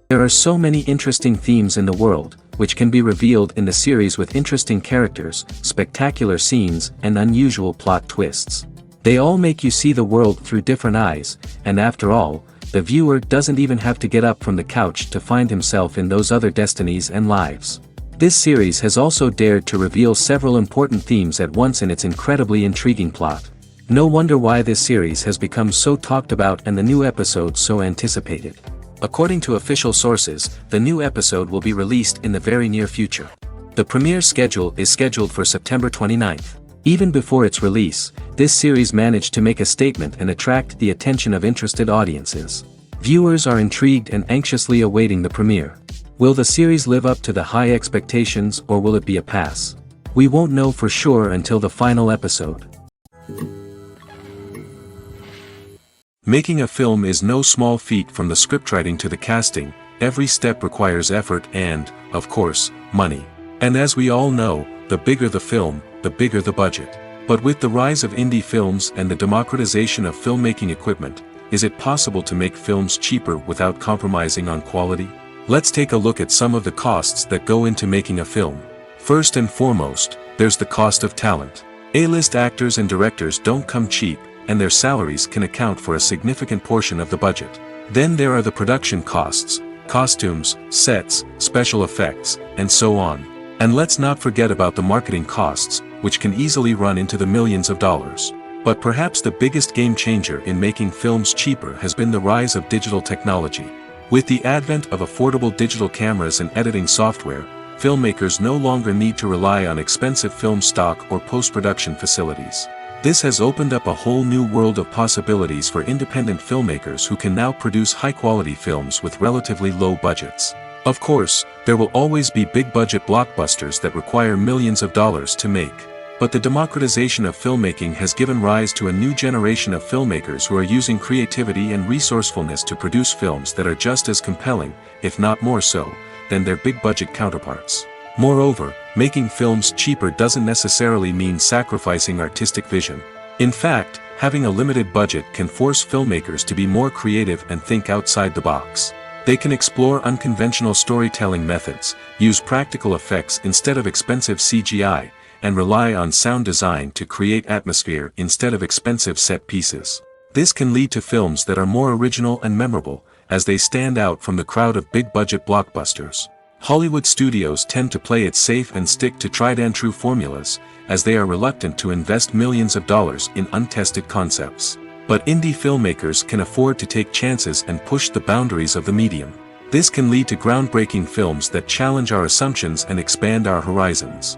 There are so many interesting themes in the world, which can be revealed in the series with interesting characters, spectacular scenes, and unusual plot twists. They all make you see the world through different eyes, and after all, the viewer doesn't even have to get up from the couch to find himself in those other destinies and lives. This series has also dared to reveal several important themes at once in its incredibly intriguing plot. No wonder why this series has become so talked about and the new episode so anticipated. According to official sources, the new episode will be released in the very near future. The premiere schedule is scheduled for September 29th. Even before its release, this series managed to make a statement and attract the attention of interested audiences. Viewers are intrigued and anxiously awaiting the premiere. Will the series live up to the high expectations or will it be a pass? We won't know for sure until the final episode. Making a film is no small feat. From the scriptwriting to the casting, every step requires effort and, of course, money. And as we all know, the bigger the film, the bigger the budget. But with the rise of indie films and the democratization of filmmaking equipment, is it possible to make films cheaper without compromising on quality? Let's take a look at some of the costs that go into making a film. First and foremost, there's the cost of talent. A-list actors and directors don't come cheap, and their salaries can account for a significant portion of the budget. Then there are the production costs, costumes, sets, special effects, and so on. And let's not forget about the marketing costs, which can easily run into the millions of dollars. But perhaps the biggest game changer in making films cheaper has been the rise of digital technology. With the advent of affordable digital cameras and editing software, filmmakers no longer need to rely on expensive film stock or post-production facilities. This has opened up a whole new world of possibilities for independent filmmakers who can now produce high-quality films with relatively low budgets. Of course, there will always be big-budget blockbusters that require millions of dollars to make. But the democratization of filmmaking has given rise to a new generation of filmmakers who are using creativity and resourcefulness to produce films that are just as compelling, if not more so, than their big-budget counterparts. Moreover, making films cheaper doesn't necessarily mean sacrificing artistic vision. In fact, having a limited budget can force filmmakers to be more creative and think outside the box. They can explore unconventional storytelling methods, use practical effects instead of expensive CGI, and rely on sound design to create atmosphere instead of expensive set pieces. This can lead to films that are more original and memorable, as they stand out from the crowd of big-budget blockbusters. Hollywood studios tend to play it safe and stick to tried-and-true formulas, as they are reluctant to invest millions of dollars in untested concepts. But indie filmmakers can afford to take chances and push the boundaries of the medium. This can lead to groundbreaking films that challenge our assumptions and expand our horizons.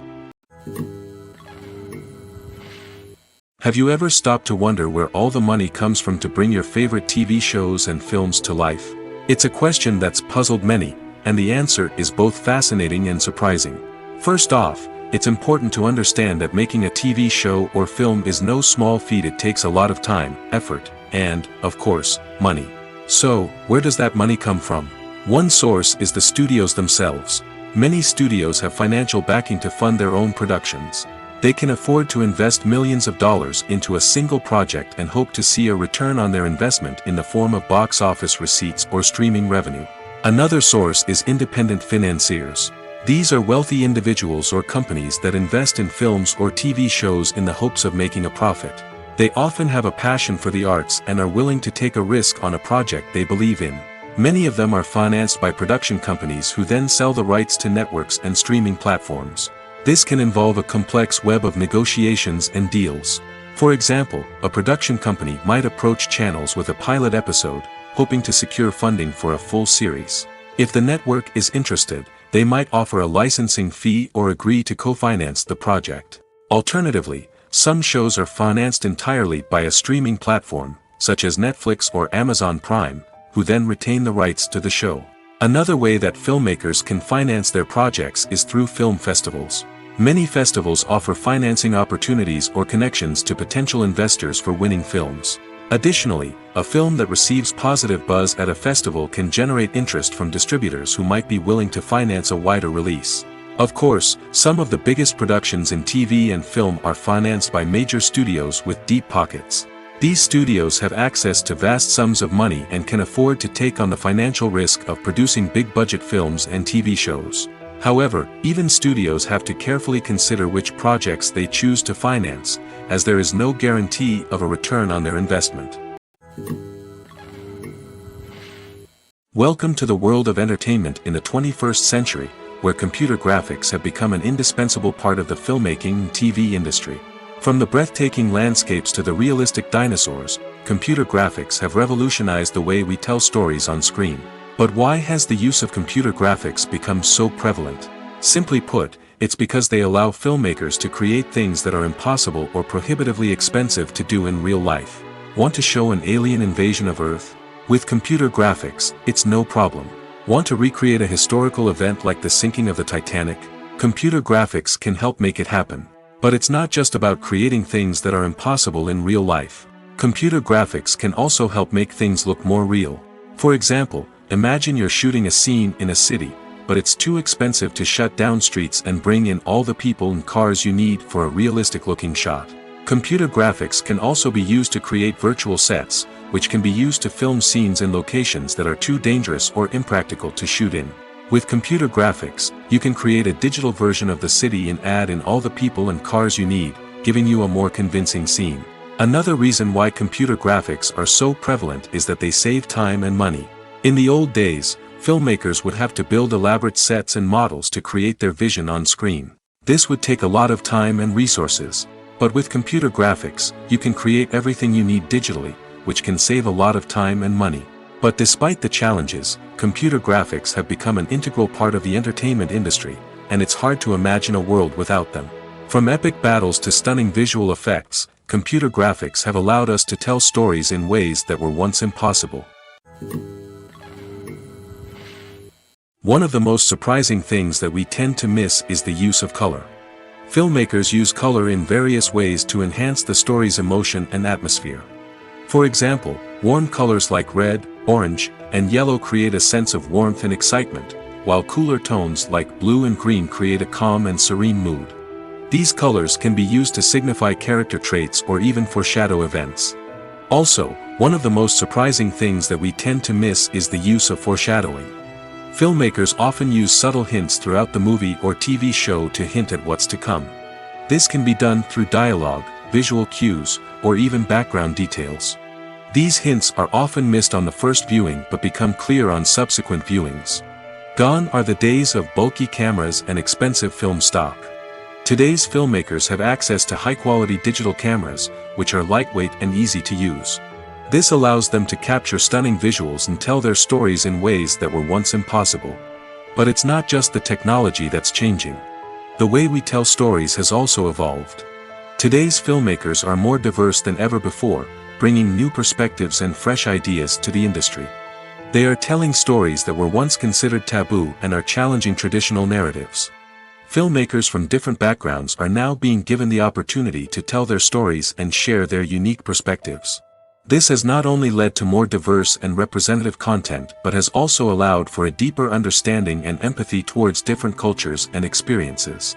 Have you ever stopped to wonder where all the money comes from to bring your favorite TV shows and films to life? It's a question that's puzzled many, and the answer is both fascinating and surprising. First off, it's important to understand that making a TV show or film is no small feat. It takes a lot of time, effort, and, of course, money. So, where does that money come from? One source is the studios themselves. Many studios have financial backing to fund their own productions. They can afford to invest millions of dollars into a single project and hope to see a return on their investment in the form of box office receipts or streaming revenue. Another source is independent financiers. These are wealthy individuals or companies that invest in films or TV shows in the hopes of making a profit. They often have a passion for the arts and are willing to take a risk on a project they believe in. Many of them are financed by production companies who then sell the rights to networks and streaming platforms. This can involve a complex web of negotiations and deals. For example, a production company might approach channels with a pilot episode, hoping to secure funding for a full series. If the network is interested, they might offer a licensing fee or agree to co-finance the project. Alternatively, some shows are financed entirely by a streaming platform, such as Netflix or Amazon Prime, who then retain the rights to the show. Another way that filmmakers can finance their projects is through film festivals. Many festivals offer financing opportunities or connections to potential investors for winning films. Additionally, a film that receives positive buzz at a festival can generate interest from distributors who might be willing to finance a wider release. Of course, some of the biggest productions in TV and film are financed by major studios with deep pockets. These studios have access to vast sums of money and can afford to take on the financial risk of producing big-budget films and TV shows. However, even studios have to carefully consider which projects they choose to finance, as there is no guarantee of a return on their investment. Welcome to the world of entertainment in the 21st century, where computer graphics have become an indispensable part of the filmmaking and TV industry. From the breathtaking landscapes to the realistic dinosaurs, computer graphics have revolutionized the way we tell stories on screen. But why has the use of computer graphics become so prevalent? Simply put, it's because they allow filmmakers to create things that are impossible or prohibitively expensive to do in real life. Want to show an alien invasion of Earth? With computer graphics, it's no problem. Want to recreate a historical event like the sinking of the Titanic? Computer graphics can help make it happen. But it's not just about creating things that are impossible in real life. Computer graphics can also help make things look more real. For example, imagine you're shooting a scene in a city, but it's too expensive to shut down streets and bring in all the people and cars you need for a realistic-looking shot. Computer graphics can also be used to create virtual sets, which can be used to film scenes in locations that are too dangerous or impractical to shoot in. With computer graphics, you can create a digital version of the city and add in all the people and cars you need, giving you a more convincing scene. Another reason why computer graphics are so prevalent is that they save time and money. In the old days, filmmakers would have to build elaborate sets and models to create their vision on screen. This would take a lot of time and resources. But with computer graphics, you can create everything you need digitally, which can save a lot of time and money. But despite the challenges, computer graphics have become an integral part of the entertainment industry, and it's hard to imagine a world without them. From epic battles to stunning visual effects, computer graphics have allowed us to tell stories in ways that were once impossible. One of the most surprising things that we tend to miss is the use of color. Filmmakers use color in various ways to enhance the story's emotion and atmosphere. For example, warm colors like red, orange, and yellow create a sense of warmth and excitement, while cooler tones like blue and green create a calm and serene mood. These colors can be used to signify character traits or even foreshadow events. Also, one of the most surprising things that we tend to miss is the use of foreshadowing. Filmmakers often use subtle hints throughout the movie or TV show to hint at what's to come. This can be done through dialogue, visual cues, or even background details. These hints are often missed on the first viewing but become clear on subsequent viewings. Gone are the days of bulky cameras and expensive film stock. Today's filmmakers have access to high-quality digital cameras, which are lightweight and easy to use. This allows them to capture stunning visuals and tell their stories in ways that were once impossible. But it's not just the technology that's changing. The way we tell stories has also evolved. Today's filmmakers are more diverse than ever before, bringing new perspectives and fresh ideas to the industry. They are telling stories that were once considered taboo and are challenging traditional narratives. Filmmakers from different backgrounds are now being given the opportunity to tell their stories and share their unique perspectives. This has not only led to more diverse and representative content but has also allowed for a deeper understanding and empathy towards different cultures and experiences.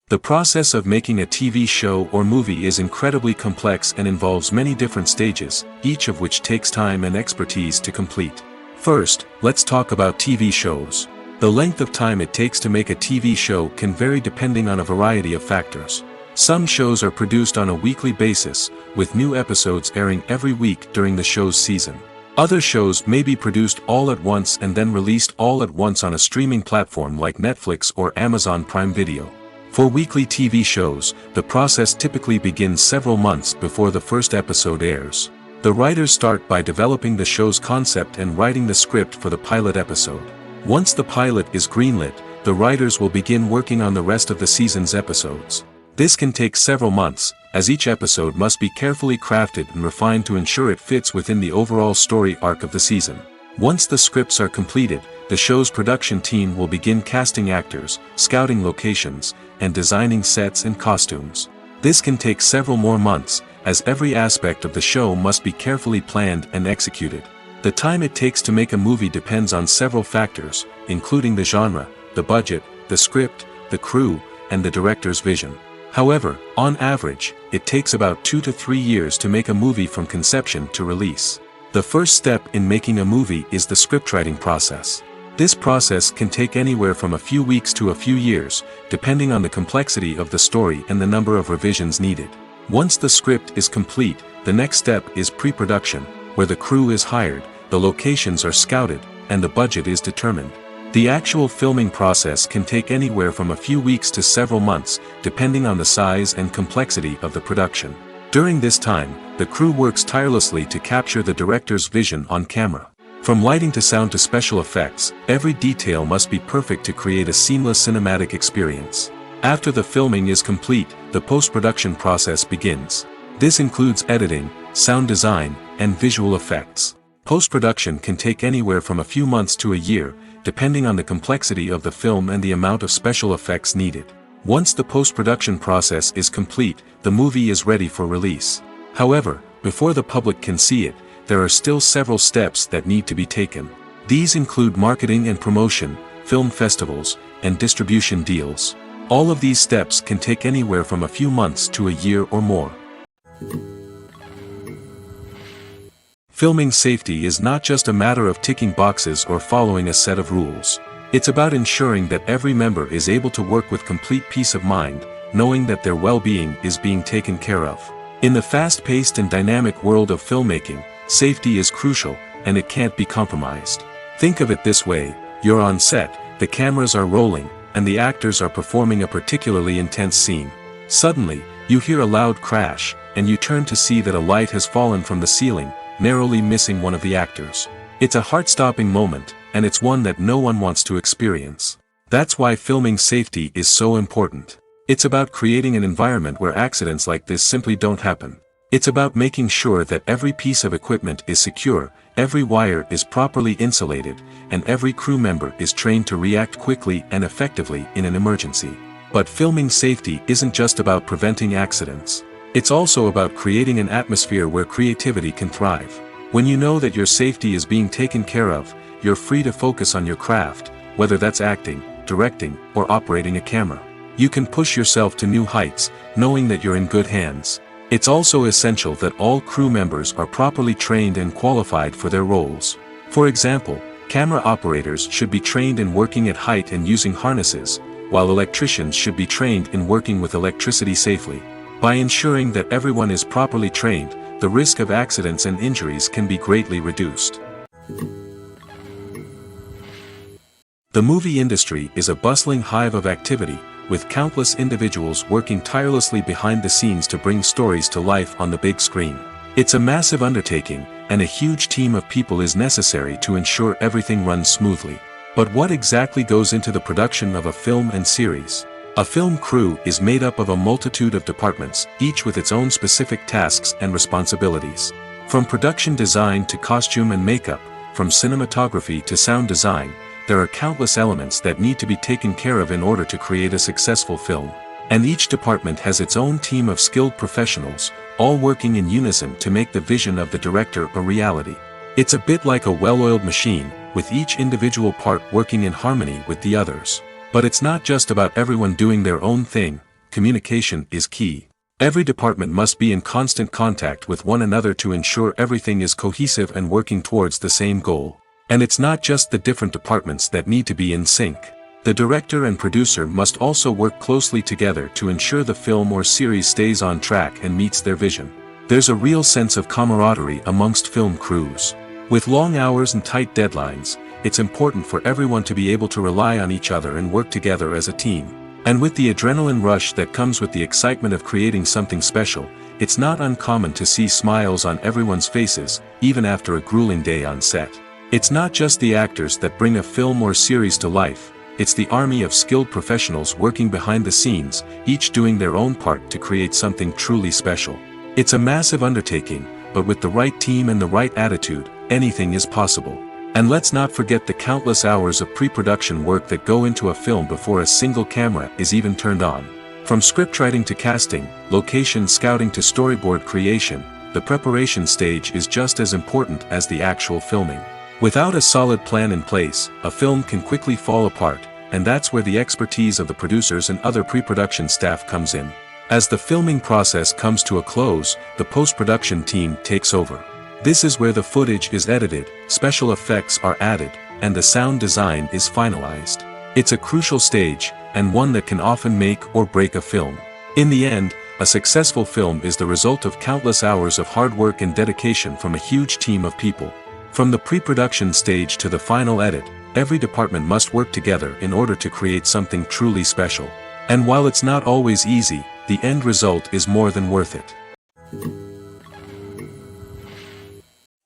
The process of making a TV show or movie is incredibly complex and involves many different stages, each of which takes time and expertise to complete. First, let's talk about TV shows. The length of time it takes to make a TV show can vary depending on a variety of factors. Some shows are produced on a weekly basis, with new episodes airing every week during the show's season. Other shows may be produced all at once and then released all at once on a streaming platform like Netflix or Amazon Prime Video. For weekly TV shows, the process typically begins several months before the first episode airs. The writers start by developing the show's concept and writing the script for the pilot episode. Once the pilot is greenlit, the writers will begin working on the rest of the season's episodes. This can take several months, as each episode must be carefully crafted and refined to ensure it fits within the overall story arc of the season. Once the scripts are completed, the show's production team will begin casting actors, scouting locations, and designing sets and costumes. This can take several more months, as every aspect of the show must be carefully planned and executed. The time it takes to make a movie depends on several factors, including the genre, the budget, the script, the crew, and the director's vision. However, on average, it takes about 2 to 3 years to make a movie from conception to release. The first step in making a movie is the scriptwriting process. This process can take anywhere from a few weeks to a few years, depending on the complexity of the story and the number of revisions needed. Once the script is complete, the next step is pre-production, where the crew is hired, the locations are scouted, and the budget is determined. The actual filming process can take anywhere from a few weeks to several months, depending on the size and complexity of the production. During this time, the crew works tirelessly to capture the director's vision on camera. From lighting to sound to special effects, every detail must be perfect to create a seamless cinematic experience. After the filming is complete, the post-production process begins. This includes editing, sound design, and visual effects. Post-production can take anywhere from a few months to a year, depending on the complexity of the film and the amount of special effects needed. Once the post-production process is complete, the movie is ready for release. However, before the public can see it, there are still several steps that need to be taken. These include marketing and promotion, film festivals, and distribution deals. All of these steps can take anywhere from a few months to a year or more. Filming safety is not just a matter of ticking boxes or following a set of rules. It's about ensuring that every member is able to work with complete peace of mind, knowing that their well-being is being taken care of. In the fast-paced and dynamic world of filmmaking, safety is crucial, and it can't be compromised. Think of it this way: you're on set, the cameras are rolling, and the actors are performing a particularly intense scene. Suddenly, you hear a loud crash, and you turn to see that a light has fallen from the ceiling, narrowly missing one of the actors. It's a heart-stopping moment, and it's one that no one wants to experience. That's why filming safety is so important. It's about creating an environment where accidents like this simply don't happen. It's about making sure that every piece of equipment is secure, every wire is properly insulated, and every crew member is trained to react quickly and effectively in an emergency. But filming safety isn't just about preventing accidents. It's also about creating an atmosphere where creativity can thrive. When you know that your safety is being taken care of, you're free to focus on your craft, whether that's acting, directing, or operating a camera. You can push yourself to new heights, knowing that you're in good hands. It's also essential that all crew members are properly trained and qualified for their roles. For example, camera operators should be trained in working at height and using harnesses, while electricians should be trained in working with electricity safely. By ensuring that everyone is properly trained, the risk of accidents and injuries can be greatly reduced. The movie industry is a bustling hive of activity, with countless individuals working tirelessly behind the scenes to bring stories to life on the big screen. It's a massive undertaking, and a huge team of people is necessary to ensure everything runs smoothly. But what exactly goes into the production of a film and series? A film crew is made up of a multitude of departments, each with its own specific tasks and responsibilities. From production design to costume and makeup, from cinematography to sound design, there are countless elements that need to be taken care of in order to create a successful film. And each department has its own team of skilled professionals, all working in unison to make the vision of the director a reality. It's a bit like a well-oiled machine, with each individual part working in harmony with the others. But it's not just about everyone doing their own thing. Communication is key. Every department must be in constant contact with one another to ensure everything is cohesive and working towards the same goal. And it's not just the different departments that need to be in sync. The director and producer must also work closely together to ensure the film or series stays on track and meets their vision. There's a real sense of camaraderie amongst film crews. With long hours and tight deadlines, it's important for everyone to be able to rely on each other and work together as a team. And with the adrenaline rush that comes with the excitement of creating something special, it's not uncommon to see smiles on everyone's faces, even after a grueling day on set. It's not just the actors that bring a film or series to life, it's the army of skilled professionals working behind the scenes, each doing their own part to create something truly special. It's a massive undertaking, but with the right team and the right attitude, anything is possible. And let's not forget the countless hours of pre-production work that go into a film before a single camera is even turned on. From scriptwriting to casting, location scouting to storyboard creation, the preparation stage is just as important as the actual filming. Without a solid plan in place, a film can quickly fall apart, and that's where the expertise of the producers and other pre-production staff comes in. As the filming process comes to a close, the post-production team takes over. This is where the footage is edited, special effects are added, and the sound design is finalized. It's a crucial stage, and one that can often make or break a film. In the end, a successful film is the result of countless hours of hard work and dedication from a huge team of people. From the pre-production stage to the final edit, every department must work together in order to create something truly special. And while it's not always easy, the end result is more than worth it.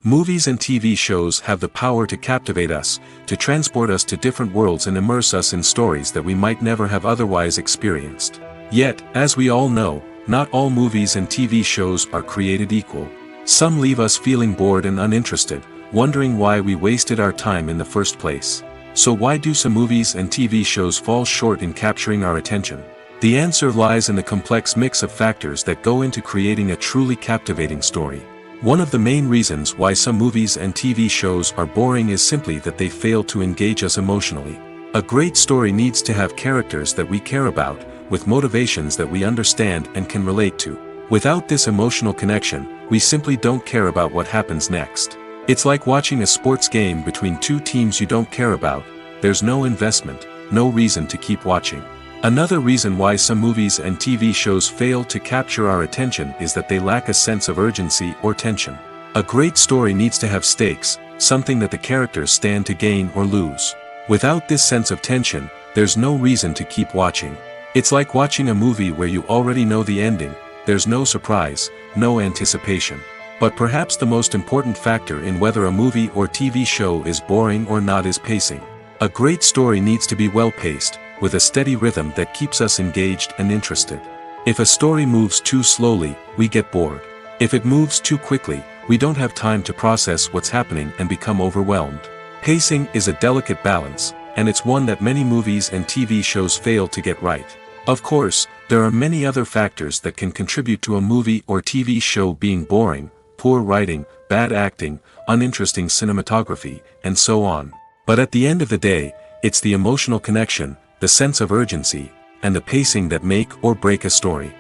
Movies and TV shows have the power to captivate us, to transport us to different worlds and immerse us in stories that we might never have otherwise experienced. Yet, as we all know, not all movies and TV shows are created equal. Some leave us feeling bored and uninterested, wondering why we wasted our time in the first place. So why do some movies and TV shows fall short in capturing our attention? The answer lies in the complex mix of factors that go into creating a truly captivating story. One of the main reasons why some movies and TV shows are boring is simply that they fail to engage us emotionally. A great story needs to have characters that we care about, with motivations that we understand and can relate to. Without this emotional connection, we simply don't care about what happens next. It's like watching a sports game between two teams you don't care about. There's no investment, no reason to keep watching. Another reason why some movies and TV shows fail to capture our attention is that they lack a sense of urgency or tension. A great story needs to have stakes, something that the characters stand to gain or lose. Without this sense of tension, there's no reason to keep watching. It's like watching a movie where you already know the ending, there's no surprise, no anticipation. But perhaps the most important factor in whether a movie or TV show is boring or not is pacing. A great story needs to be well-paced, with a steady rhythm that keeps us engaged and interested. If a story moves too slowly, we get bored. If it moves too quickly, we don't have time to process what's happening and become overwhelmed. Pacing is a delicate balance, and it's one that many movies and TV shows fail to get right. Of course, there are many other factors that can contribute to a movie or TV show being boring: poor writing, bad acting, uninteresting cinematography, and so on. But at the end of the day, it's the emotional connection, the sense of urgency, and the pacing that make or break a story.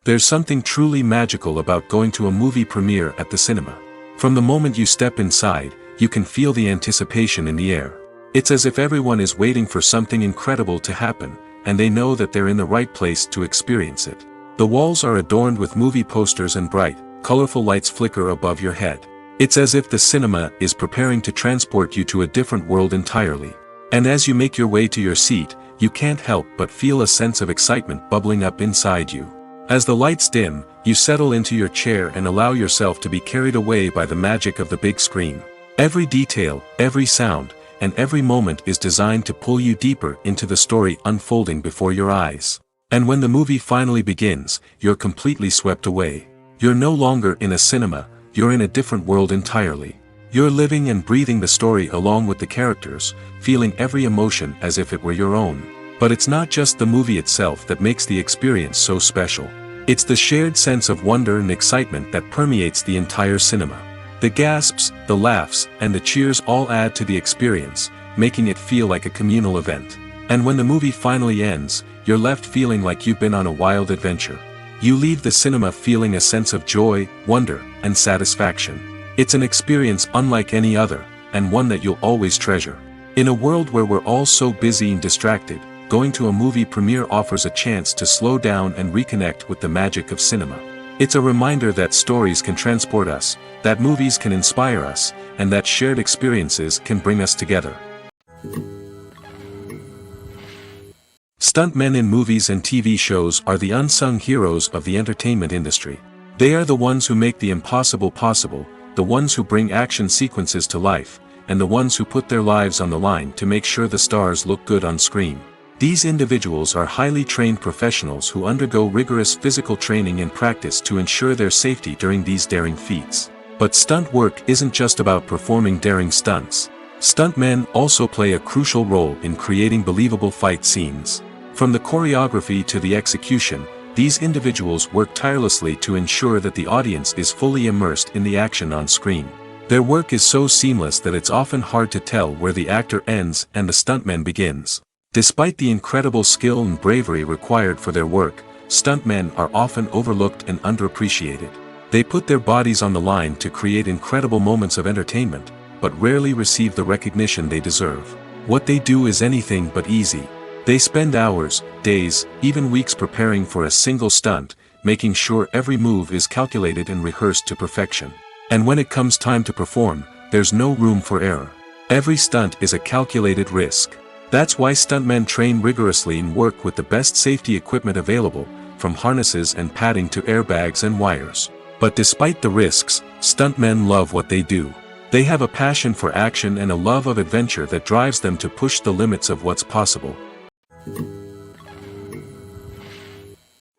There's something truly magical about going to a movie premiere at the cinema. From the moment you step inside, you can feel the anticipation in the air. It's as if everyone is waiting for something incredible to happen, and they know that they're in the right place to experience it. The walls are adorned with movie posters and bright, colorful lights flicker above your head. It's as if the cinema is preparing to transport you to a different world entirely. And as you make your way to your seat, you can't help but feel a sense of excitement bubbling up inside you. As the lights dim, you settle into your chair and allow yourself to be carried away by the magic of the big screen. Every detail, every sound, and every moment is designed to pull you deeper into the story unfolding before your eyes. And when the movie finally begins, you're completely swept away. You're no longer in a cinema, you're in a different world entirely. You're living and breathing the story along with the characters, feeling every emotion as if it were your own. But it's not just the movie itself that makes the experience so special. It's the shared sense of wonder and excitement that permeates the entire cinema. The gasps, the laughs, and the cheers all add to the experience, making it feel like a communal event. And when the movie finally ends, you're left feeling like you've been on a wild adventure. You leave the cinema feeling a sense of joy, wonder, and satisfaction. It's an experience unlike any other, and one that you'll always treasure. In a world where we're all so busy and distracted, going to a movie premiere offers a chance to slow down and reconnect with the magic of cinema. It's a reminder that stories can transport us, that movies can inspire us, and that shared experiences can bring us together. Stuntmen in movies and TV shows are the unsung heroes of the entertainment industry. They are the ones who make the impossible possible, the ones who bring action sequences to life, and the ones who put their lives on the line to make sure the stars look good on screen. These individuals are highly trained professionals who undergo rigorous physical training and practice to ensure their safety during these daring feats. But stunt work isn't just about performing daring stunts. Stuntmen also play a crucial role in creating believable fight scenes. From the choreography to the execution, these individuals work tirelessly to ensure that the audience is fully immersed in the action on screen. Their work is so seamless that it's often hard to tell where the actor ends and the stuntman begins. Despite the incredible skill and bravery required for their work, stuntmen are often overlooked and underappreciated. They put their bodies on the line to create incredible moments of entertainment, but rarely receive the recognition they deserve. What they do is anything but easy. They spend hours, days, even weeks preparing for a single stunt, making sure every move is calculated and rehearsed to perfection. And when it comes time to perform, there's no room for error. Every stunt is a calculated risk. That's why stuntmen train rigorously and work with the best safety equipment available, from harnesses and padding to airbags and wires. But despite the risks, stuntmen love what they do. They have a passion for action and a love of adventure that drives them to push the limits of what's possible.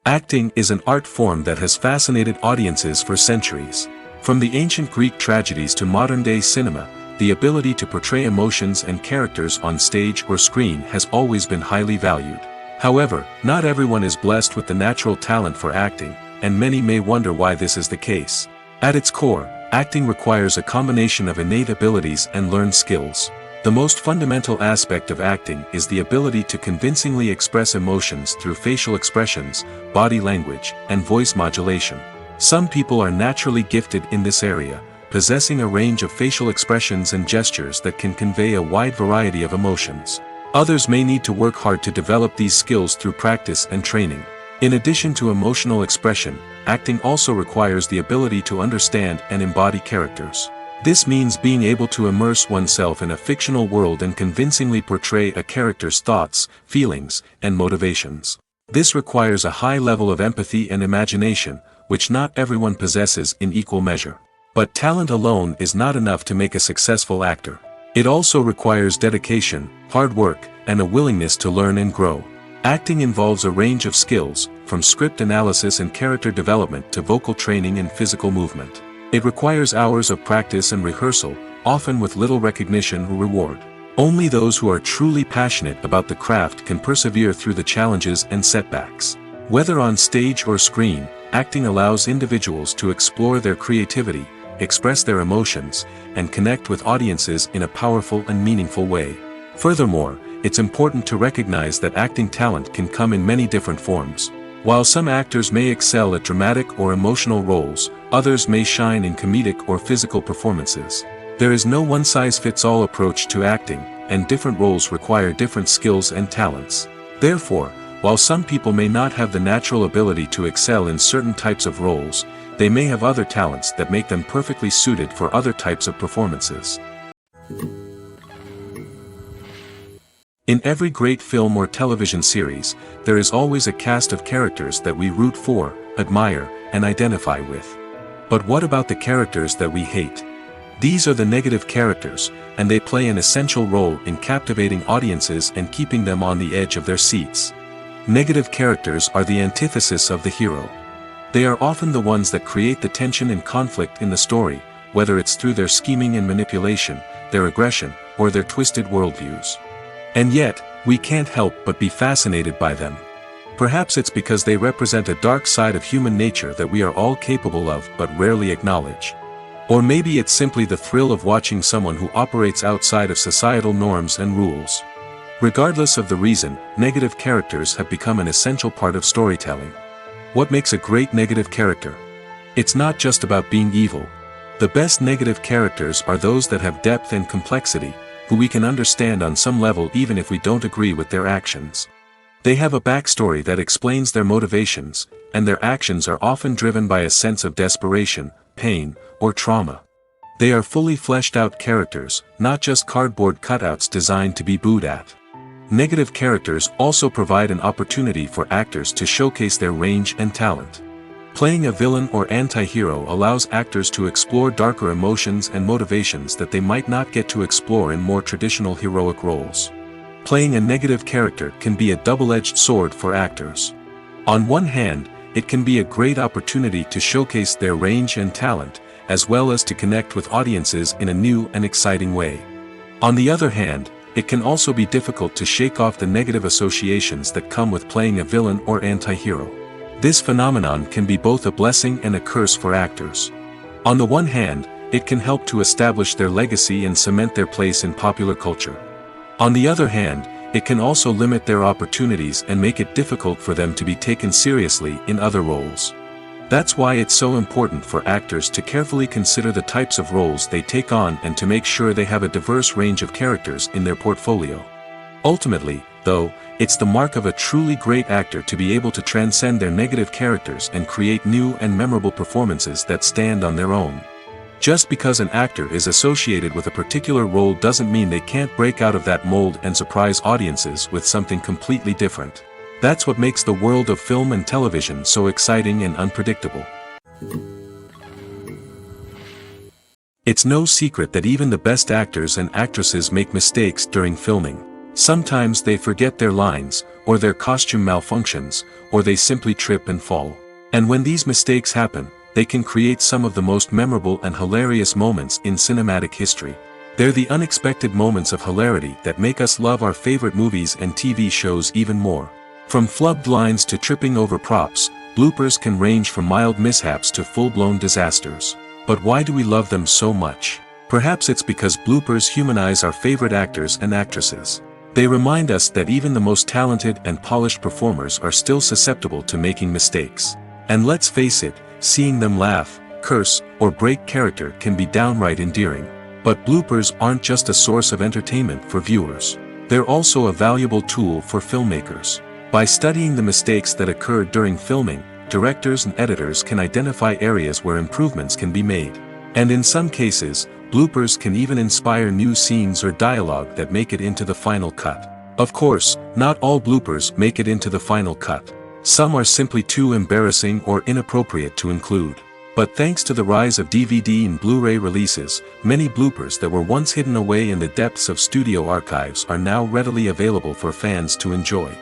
Acting is an art form that has fascinated audiences for centuries. From the ancient Greek tragedies to modern-day cinema, the ability to portray emotions and characters on stage or screen has always been highly valued. However, not everyone is blessed with the natural talent for acting, and many may wonder why this is the case. At its core, acting requires a combination of innate abilities and learned skills. The most fundamental aspect of acting is the ability to convincingly express emotions through facial expressions, body language, and voice modulation. Some people are naturally gifted in this area, possessing a range of facial expressions and gestures that can convey a wide variety of emotions. Others may need to work hard to develop these skills through practice and training. In addition to emotional expression, acting also requires the ability to understand and embody characters. This means being able to immerse oneself in a fictional world and convincingly portray a character's thoughts, feelings, and motivations. This requires a high level of empathy and imagination, which not everyone possesses in equal measure. But talent alone is not enough to make a successful actor. It also requires dedication, hard work, and a willingness to learn and grow. Acting involves a range of skills, from script analysis and character development to vocal training and physical movement. It requires hours of practice and rehearsal, often with little recognition or reward. Only those who are truly passionate about the craft can persevere through the challenges and setbacks. Whether on stage or screen, acting allows individuals to explore their creativity, express their emotions, and connect with audiences in a powerful and meaningful way. Furthermore, it's important to recognize that acting talent can come in many different forms. While some actors may excel at dramatic or emotional roles, others may shine in comedic or physical performances. There is no one-size-fits-all approach to acting, and different roles require different skills and talents. Therefore, while some people may not have the natural ability to excel in certain types of roles, they may have other talents that make them perfectly suited for other types of performances. In every great film or television series, there is always a cast of characters that we root for, admire, and identify with. But what about the characters that we hate? These are the negative characters, and they play an essential role in captivating audiences and keeping them on the edge of their seats. Negative characters are the antithesis of the hero. They are often the ones that create the tension and conflict in the story, whether it's through their scheming and manipulation, their aggression, or their twisted worldviews. And yet, we can't help but be fascinated by them. Perhaps it's because they represent a dark side of human nature that we are all capable of but rarely acknowledge. Or maybe it's simply the thrill of watching someone who operates outside of societal norms and rules. Regardless of the reason, negative characters have become an essential part of storytelling. What makes a great negative character? It's not just about being evil. The best negative characters are those that have depth and complexity, who we can understand on some level even if we don't agree with their actions. They have a backstory that explains their motivations, and their actions are often driven by a sense of desperation, pain, or trauma. They are fully fleshed out characters, not just cardboard cutouts designed to be booed at. Negative characters also provide an opportunity for actors to showcase their range and talent. Playing a villain or anti-hero allows actors to explore darker emotions and motivations that they might not get to explore in more traditional heroic roles. Playing a negative character can be a double-edged sword for actors. On one hand, it can be a great opportunity to showcase their range and talent, as well as to connect with audiences in a new and exciting way. On the other hand, it can also be difficult to shake off the negative associations that come with playing a villain or anti-hero. This phenomenon can be both a blessing and a curse for actors. On the one hand, it can help to establish their legacy and cement their place in popular culture. On the other hand, it can also limit their opportunities and make it difficult for them to be taken seriously in other roles. That's why it's so important for actors to carefully consider the types of roles they take on and to make sure they have a diverse range of characters in their portfolio. Ultimately, though, it's the mark of a truly great actor to be able to transcend their negative characters and create new and memorable performances that stand on their own. Just because an actor is associated with a particular role doesn't mean they can't break out of that mold and surprise audiences with something completely different. That's what makes the world of film and television so exciting and unpredictable. It's no secret that even the best actors and actresses make mistakes during filming. Sometimes they forget their lines, or their costume malfunctions, or they simply trip and fall. And when these mistakes happen, they can create some of the most memorable and hilarious moments in cinematic history. They're the unexpected moments of hilarity that make us love our favorite movies and TV shows even more. From flubbed lines to tripping over props, bloopers can range from mild mishaps to full-blown disasters. But why do we love them so much? Perhaps it's because bloopers humanize our favorite actors and actresses. They remind us that even the most talented and polished performers are still susceptible to making mistakes. And let's face it, seeing them laugh, curse, or break character can be downright endearing. But bloopers aren't just a source of entertainment for viewers. They're also a valuable tool for filmmakers. By studying the mistakes that occurred during filming, directors and editors can identify areas where improvements can be made. And in some cases, bloopers can even inspire new scenes or dialogue that make it into the final cut. Of course, not all bloopers make it into the final cut. Some are simply too embarrassing or inappropriate to include. But thanks to the rise of DVD and Blu-ray releases, many bloopers that were once hidden away in the depths of studio archives are now readily available for fans to enjoy.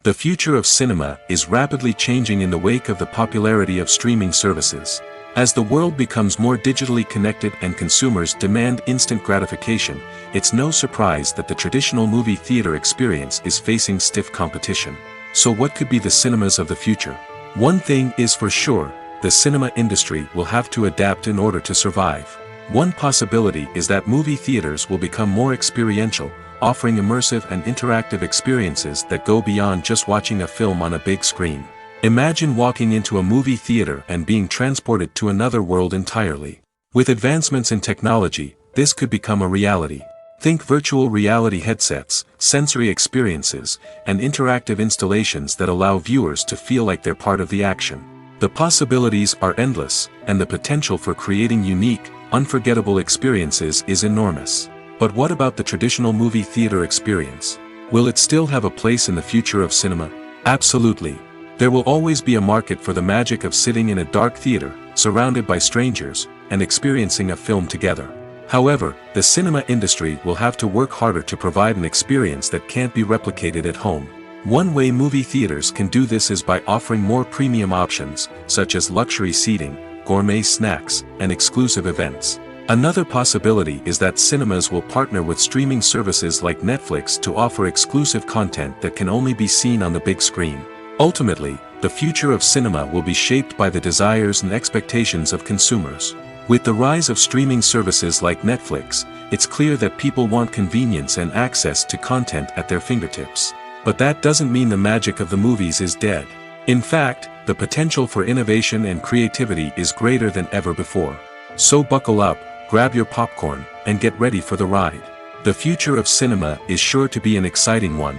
The future of cinema is rapidly changing in the wake of the popularity of streaming services. As the world becomes more digitally connected and consumers demand instant gratification, it's no surprise that the traditional movie theater experience is facing stiff competition. So what could be the cinemas of the future? One thing is for sure, the cinema industry will have to adapt in order to survive. One possibility is that movie theaters will become more experiential, offering immersive and interactive experiences that go beyond just watching a film on a big screen. Imagine walking into a movie theater and being transported to another world entirely. With advancements in technology, this could become a reality. Think virtual reality headsets, sensory experiences, and interactive installations that allow viewers to feel like they're part of the action. The possibilities are endless, and the potential for creating unique, unforgettable experiences is enormous. But what about the traditional movie theater experience? Will it still have a place in the future of cinema? Absolutely. There will always be a market for the magic of sitting in a dark theater, surrounded by strangers, and experiencing a film together. However, the cinema industry will have to work harder to provide an experience that can't be replicated at home. One way movie theaters can do this is by offering more premium options, such as luxury seating, gourmet snacks, and exclusive events. Another possibility is that cinemas will partner with streaming services like Netflix to offer exclusive content that can only be seen on the big screen. Ultimately, the future of cinema will be shaped by the desires and expectations of consumers. With the rise of streaming services like Netflix, it's clear that people want convenience and access to content at their fingertips. But that doesn't mean the magic of the movies is dead. In fact, the potential for innovation and creativity is greater than ever before. So buckle up, grab your popcorn, and get ready for the ride. The future of cinema is sure to be an exciting one.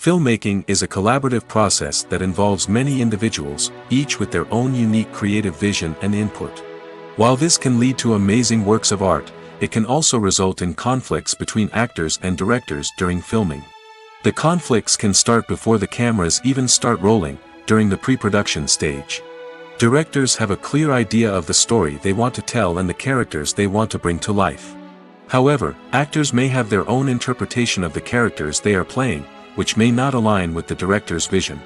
Filmmaking is a collaborative process that involves many individuals, each with their own unique creative vision and input. While this can lead to amazing works of art, it can also result in conflicts between actors and directors during filming. The conflicts can start before the cameras even start rolling, during the pre-production stage. Directors have a clear idea of the story they want to tell and the characters they want to bring to life. However, actors may have their own interpretation of the characters they are playing, which may not align with the director's vision.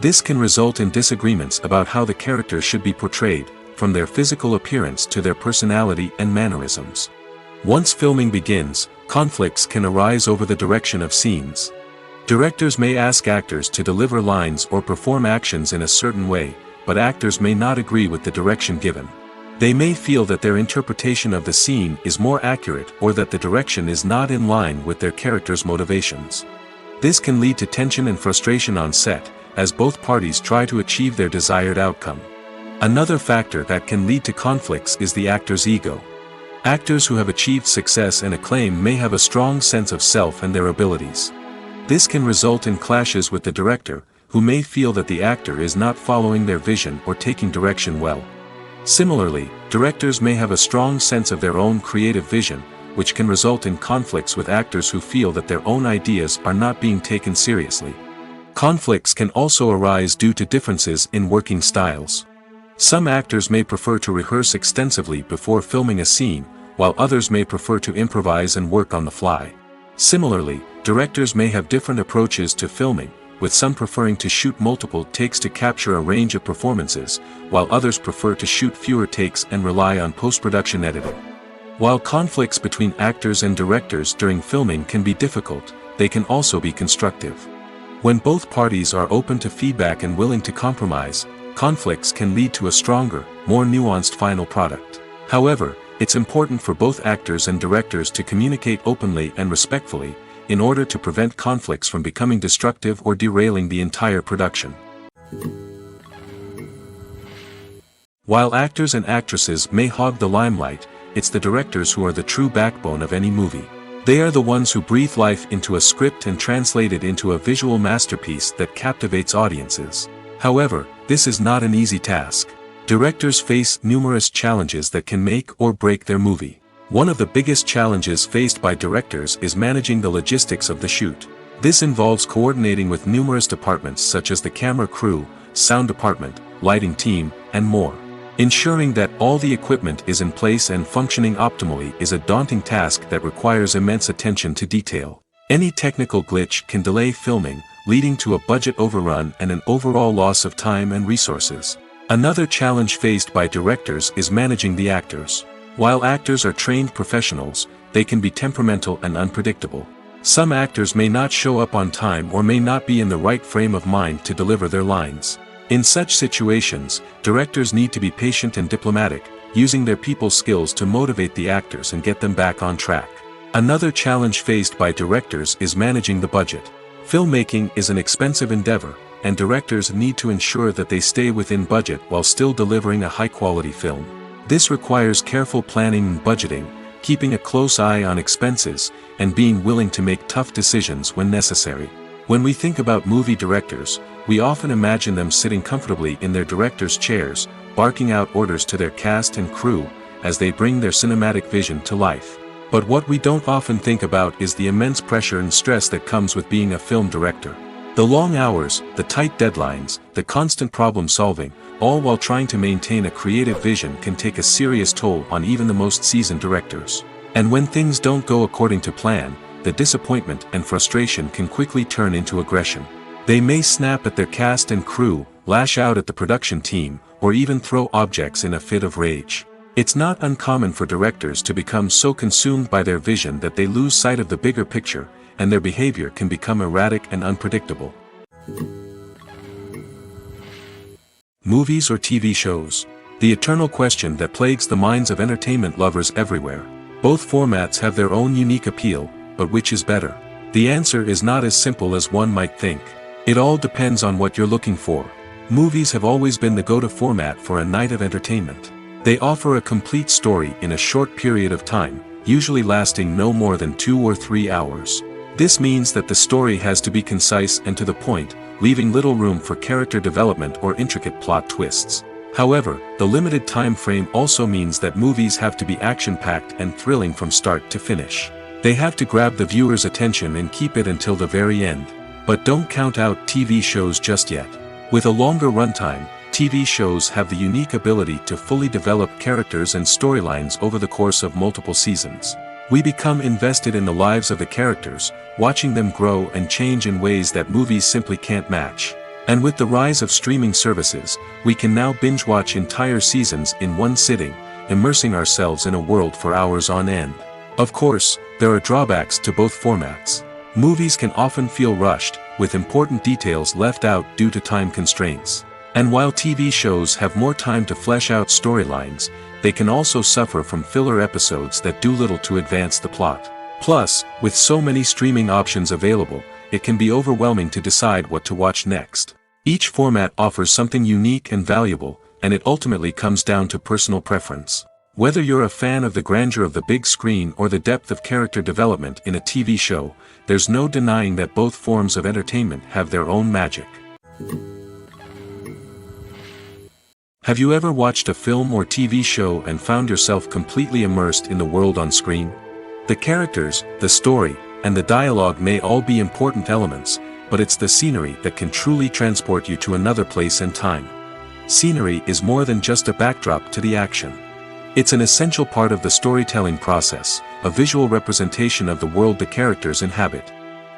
This can result in disagreements about how the characters should be portrayed, from their physical appearance to their personality and mannerisms. Once filming begins, conflicts can arise over the direction of scenes. Directors may ask actors to deliver lines or perform actions in a certain way, but actors may not agree with the direction given. They may feel that their interpretation of the scene is more accurate or that the direction is not in line with their character's motivations. This can lead to tension and frustration on set, as both parties try to achieve their desired outcome. Another factor that can lead to conflicts is the actor's ego. Actors who have achieved success and acclaim may have a strong sense of self and their abilities. This can result in clashes with the director, who may feel that the actor is not following their vision or taking direction well. Similarly, directors may have a strong sense of their own creative vision, which can result in conflicts with actors who feel that their own ideas are not being taken seriously. Conflicts can also arise due to differences in working styles. Some actors may prefer to rehearse extensively before filming a scene, while others may prefer to improvise and work on the fly. Similarly, directors may have different approaches to filming, with some preferring to shoot multiple takes to capture a range of performances, while others prefer to shoot fewer takes and rely on post-production editing. While conflicts between actors and directors during filming can be difficult, they can also be constructive. When both parties are open to feedback and willing to compromise, conflicts can lead to a stronger, more nuanced final product. However, it's important for both actors and directors to communicate openly and respectfully, in order to prevent conflicts from becoming destructive or derailing the entire production. While actors and actresses may hog the limelight, it's the directors who are the true backbone of any movie. They are the ones who breathe life into a script and translate it into a visual masterpiece that captivates audiences. However, this is not an easy task. Directors face numerous challenges that can make or break their movie. One of the biggest challenges faced by directors is managing the logistics of the shoot. This involves coordinating with numerous departments such as the camera crew, sound department, lighting team, and more. Ensuring that all the equipment is in place and functioning optimally is a daunting task that requires immense attention to detail. Any technical glitch can delay filming, leading to a budget overrun and an overall loss of time and resources. Another challenge faced by directors is managing the actors. While actors are trained professionals, they can be temperamental and unpredictable. Some actors may not show up on time or may not be in the right frame of mind to deliver their lines. In such situations, directors need to be patient and diplomatic, using their people skills to motivate the actors and get them back on track. Another challenge faced by directors is managing the budget. Filmmaking is an expensive endeavor, and directors need to ensure that they stay within budget while still delivering a high-quality film. This requires careful planning and budgeting, keeping a close eye on expenses, and being willing to make tough decisions when necessary. When we think about movie directors, we often imagine them sitting comfortably in their director's chairs, barking out orders to their cast and crew, as they bring their cinematic vision to life. But what we don't often think about is the immense pressure and stress that comes with being a film director. The long hours, the tight deadlines, the constant problem solving, all while trying to maintain a creative vision can take a serious toll on even the most seasoned directors. And when things don't go according to plan, the disappointment and frustration can quickly turn into aggression. They may snap at their cast and crew, lash out at the production team, or even throw objects in a fit of rage. It's not uncommon for directors to become so consumed by their vision that they lose sight of the bigger picture, and their behavior can become erratic and unpredictable. Movies or TV shows? The eternal question that plagues the minds of entertainment lovers everywhere. Both formats have their own unique appeal, but which is better? The answer is not as simple as one might think. It all depends on what you're looking for. Movies have always been the go-to format for a night of entertainment. They offer a complete story in a short period of time, usually lasting no more than 2 or 3 hours. This means that the story has to be concise and to the point, leaving little room for character development or intricate plot twists. However, the limited time frame also means that movies have to be action-packed and thrilling from start to finish. They have to grab the viewer's attention and keep it until the very end. But don't count out TV shows just yet. With a longer runtime, TV shows have the unique ability to fully develop characters and storylines over the course of multiple seasons. We become invested in the lives of the characters, watching them grow and change in ways that movies simply can't match. And with the rise of streaming services, we can now binge-watch entire seasons in one sitting, immersing ourselves in a world for hours on end. Of course, there are drawbacks to both formats. Movies can often feel rushed, with important details left out due to time constraints. And while TV shows have more time to flesh out storylines, they can also suffer from filler episodes that do little to advance the plot. Plus, with so many streaming options available, it can be overwhelming to decide what to watch next. Each format offers something unique and valuable, and it ultimately comes down to personal preference. Whether you're a fan of the grandeur of the big screen or the depth of character development in a TV show, there's no denying that both forms of entertainment have their own magic. Have you ever watched a film or TV show and found yourself completely immersed in the world on screen? The characters, the story, and the dialogue may all be important elements, but it's the scenery that can truly transport you to another place and time. Scenery is more than just a backdrop to the action. It's an essential part of the storytelling process, a visual representation of the world the characters inhabit.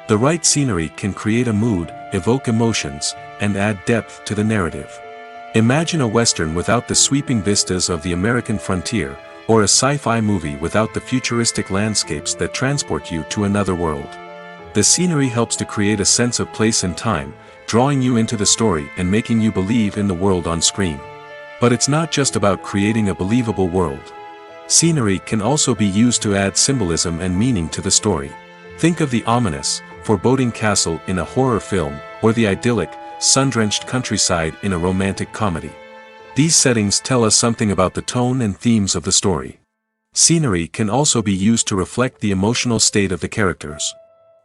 The right scenery can create a mood, evoke emotions, and add depth to the narrative. Imagine a Western without the sweeping vistas of the American frontier, or a sci-fi movie without the futuristic landscapes that transport you to another world. The scenery helps to create a sense of place and time, drawing you into the story and making you believe in the world on screen. But it's not just about creating a believable world. Scenery can also be used to add symbolism and meaning to the story. Think of the ominous, foreboding castle in a horror film, or the idyllic, sun-drenched countryside in a romantic comedy. These settings tell us something about the tone and themes of the story. Scenery can also be used to reflect the emotional state of the characters.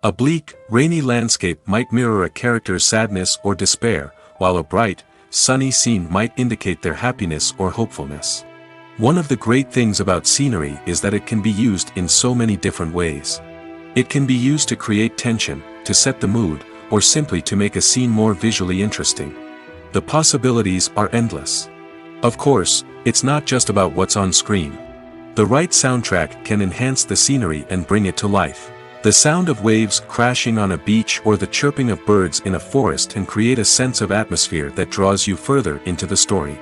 A bleak, rainy landscape might mirror a character's sadness or despair, while a bright, sunny scene might indicate their happiness or hopefulness. One of the great things about scenery is that it can be used in so many different ways. It can be used to create tension, to set the mood, or simply to make a scene more visually interesting. The possibilities are endless. Of course, it's not just about what's on screen. The right soundtrack can enhance the scenery and bring it to life. The sound of waves crashing on a beach or the chirping of birds in a forest can create a sense of atmosphere that draws you further into the story.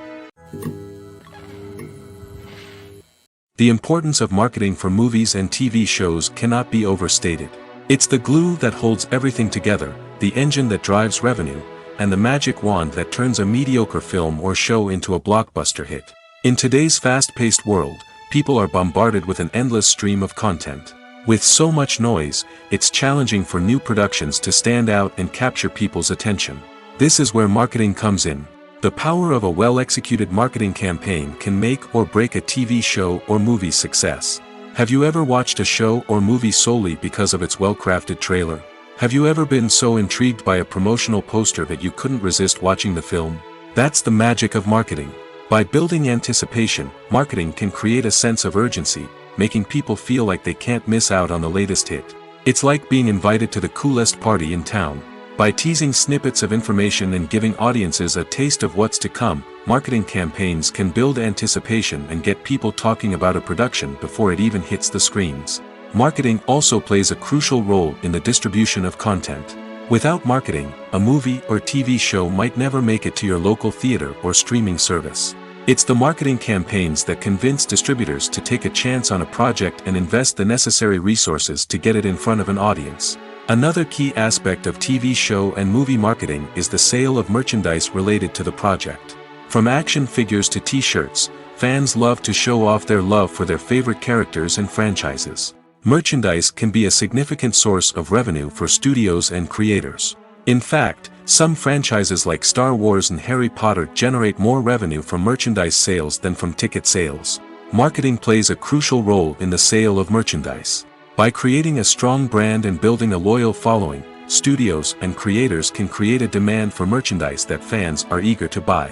The importance of marketing for movies and TV shows cannot be overstated. It's the glue that holds everything together, the engine that drives revenue, and the magic wand that turns a mediocre film or show into a blockbuster hit. In today's fast-paced world, people are bombarded with an endless stream of content. With so much noise, it's challenging for new productions to stand out and capture people's attention. This is where marketing comes in. The power of a well-executed marketing campaign can make or break a TV show or movie's success. Have you ever watched a show or movie solely because of its well-crafted trailer? Have you ever been so intrigued by a promotional poster that you couldn't resist watching the film? That's the magic of marketing. By building anticipation, marketing can create a sense of urgency, making people feel like they can't miss out on the latest hit. It's like being invited to the coolest party in town. By teasing snippets of information and giving audiences a taste of what's to come, marketing campaigns can build anticipation and get people talking about a production before it even hits the screens. Marketing also plays a crucial role in the distribution of content. Without marketing, a movie or TV show might never make it to your local theater or streaming service. It's the marketing campaigns that convince distributors to take a chance on a project and invest the necessary resources to get it in front of an audience. Another key aspect of TV show and movie marketing is the sale of merchandise related to the project. From action figures to t-shirts, fans love to show off their love for their favorite characters and franchises. Merchandise can be a significant source of revenue for studios and creators. In fact, some franchises like Star Wars and Harry Potter generate more revenue from merchandise sales than from ticket sales. Marketing plays a crucial role in the sale of merchandise. By creating a strong brand and building a loyal following, studios and creators can create a demand for merchandise that fans are eager to buy.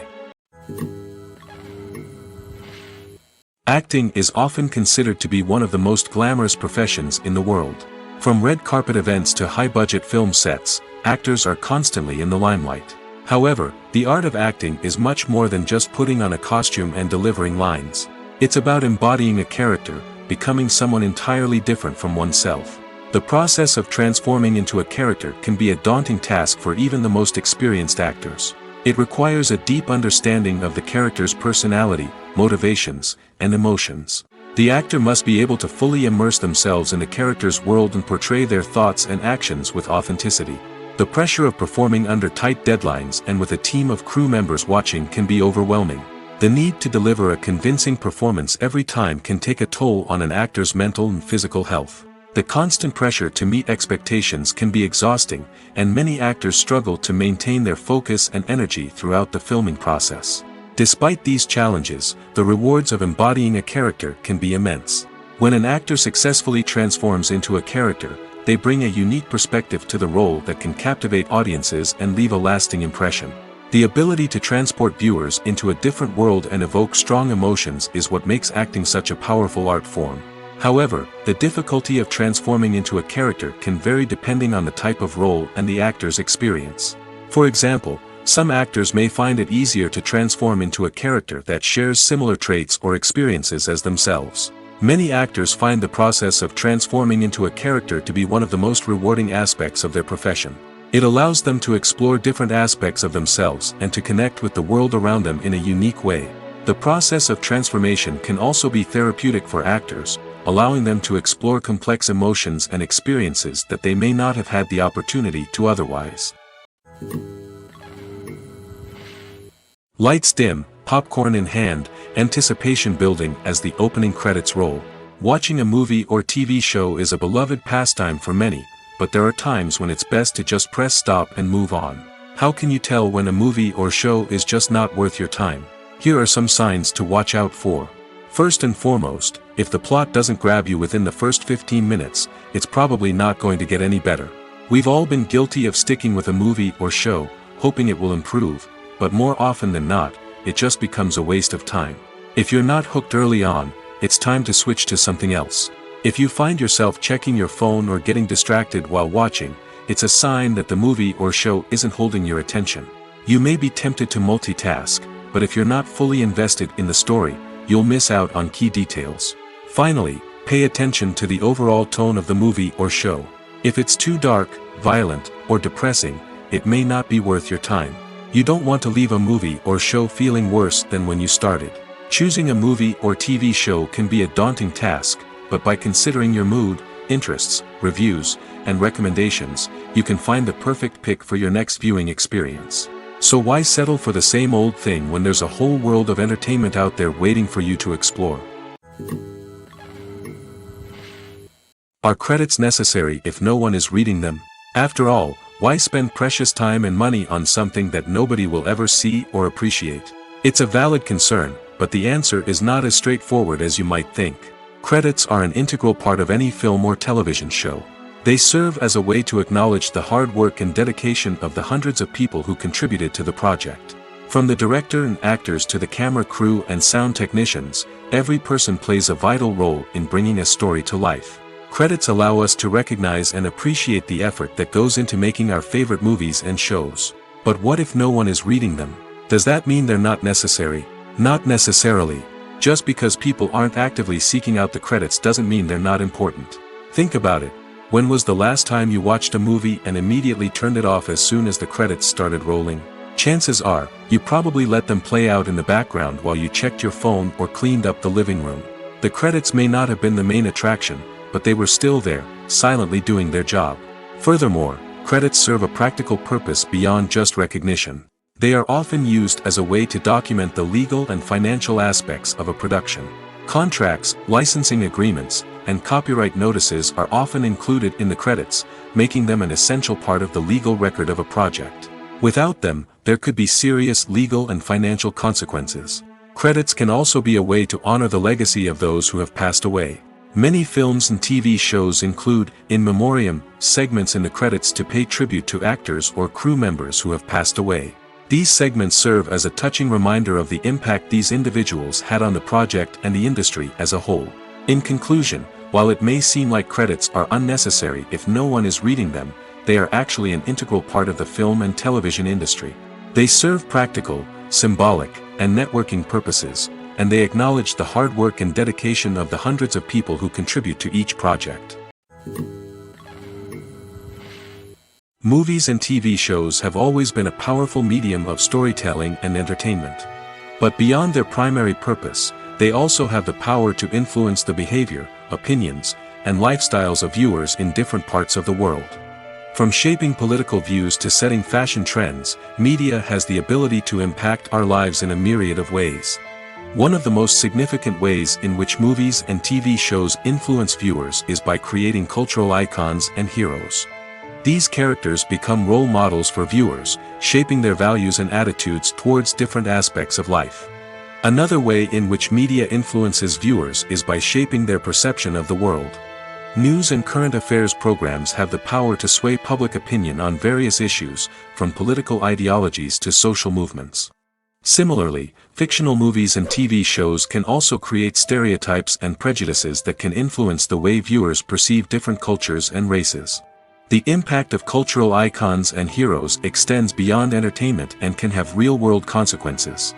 Acting is often considered to be one of the most glamorous professions in the world. From red carpet events to high-budget film sets, actors are constantly in the limelight. However, the art of acting is much more than just putting on a costume and delivering lines. It's about embodying a character, becoming someone entirely different from oneself. The process of transforming into a character can be a daunting task for even the most experienced actors. It requires a deep understanding of the character's personality, motivations, and emotions. The actor must be able to fully immerse themselves in the character's world and portray their thoughts and actions with authenticity. The pressure of performing under tight deadlines and with a team of crew members watching can be overwhelming. The need to deliver a convincing performance every time can take a toll on an actor's mental and physical health. The constant pressure to meet expectations can be exhausting, and many actors struggle to maintain their focus and energy throughout the filming process. Despite these challenges, the rewards of embodying a character can be immense. When an actor successfully transforms into a character, they bring a unique perspective to the role that can captivate audiences and leave a lasting impression. The ability to transport viewers into a different world and evoke strong emotions is what makes acting such a powerful art form. However, the difficulty of transforming into a character can vary depending on the type of role and the actor's experience. For example, some actors may find it easier to transform into a character that shares similar traits or experiences as themselves. Many actors find the process of transforming into a character to be one of the most rewarding aspects of their profession. It allows them to explore different aspects of themselves and to connect with the world around them in a unique way. The process of transformation can also be therapeutic for actors, allowing them to explore complex emotions and experiences that they may not have had the opportunity to otherwise. Lights dim, popcorn in hand, anticipation building as the opening credits roll. Watching a movie or TV show is a beloved pastime for many, but there are times when it's best to just press stop and move on. How can you tell when a movie or show is just not worth your time? Here are some signs to watch out for. First and foremost, if the plot doesn't grab you within the first 15 minutes, it's probably not going to get any better. We've all been guilty of sticking with a movie or show, hoping it will improve, but more often than not, it just becomes a waste of time. If you're not hooked early on, it's time to switch to something else. If you find yourself checking your phone or getting distracted while watching, it's a sign that the movie or show isn't holding your attention. You may be tempted to multitask, but if you're not fully invested in the story, you'll miss out on key details. Finally, pay attention to the overall tone of the movie or show. If it's too dark, violent, or depressing, it may not be worth your time. You don't want to leave a movie or show feeling worse than when you started. Choosing a movie or TV show can be a daunting task, but by considering your mood, interests, reviews, and recommendations, you can find the perfect pick for your next viewing experience. So why settle for the same old thing when there's a whole world of entertainment out there waiting for you to explore? Are credits necessary if no one is reading them? After all, why spend precious time and money on something that nobody will ever see or appreciate? It's a valid concern, but the answer is not as straightforward as you might think. Credits are an integral part of any film or television show. They serve as a way to acknowledge the hard work and dedication of the hundreds of people who contributed to the project. From the director and actors to the camera crew and sound technicians, every person plays a vital role in bringing a story to life. Credits allow us to recognize and appreciate the effort that goes into making our favorite movies and shows. But what if no one is reading them? Does that mean they're not necessary? Not necessarily. Just because people aren't actively seeking out the credits doesn't mean they're not important. Think about it. When was the last time you watched a movie and immediately turned it off as soon as the credits started rolling? Chances are, you probably let them play out in the background while you checked your phone or cleaned up the living room. The credits may not have been the main attraction, but they were still there, silently doing their job. Furthermore, credits serve a practical purpose beyond just recognition. They are often used as a way to document the legal and financial aspects of a production. Contracts, licensing agreements, and copyright notices are often included in the credits, making them an essential part of the legal record of a project. Without them, there could be serious legal and financial consequences. Credits can also be a way to honor the legacy of those who have passed away. Many films and TV shows include, in memoriam, segments in the credits to pay tribute to actors or crew members who have passed away. These segments serve as a touching reminder of the impact these individuals had on the project and the industry as a whole. In conclusion, while it may seem like credits are unnecessary if no one is reading them, they are actually an integral part of the film and television industry. They serve practical, symbolic, and networking purposes, and they acknowledge the hard work and dedication of the hundreds of people who contribute to each project. Movies and TV shows have always been a powerful medium of storytelling and entertainment. But beyond their primary purpose, they also have the power to influence the behavior, opinions, and lifestyles of viewers in different parts of the world. From shaping political views to setting fashion trends, media has the ability to impact our lives in a myriad of ways. One of the most significant ways in which movies and TV shows influence viewers is by creating cultural icons and heroes. These characters become role models for viewers, shaping their values and attitudes towards different aspects of life. Another way in which media influences viewers is by shaping their perception of the world. News and current affairs programs have the power to sway public opinion on various issues, from political ideologies to social movements. Similarly, fictional movies and TV shows can also create stereotypes and prejudices that can influence the way viewers perceive different cultures and races. The impact of cultural icons and heroes extends beyond entertainment and can have real-world consequences.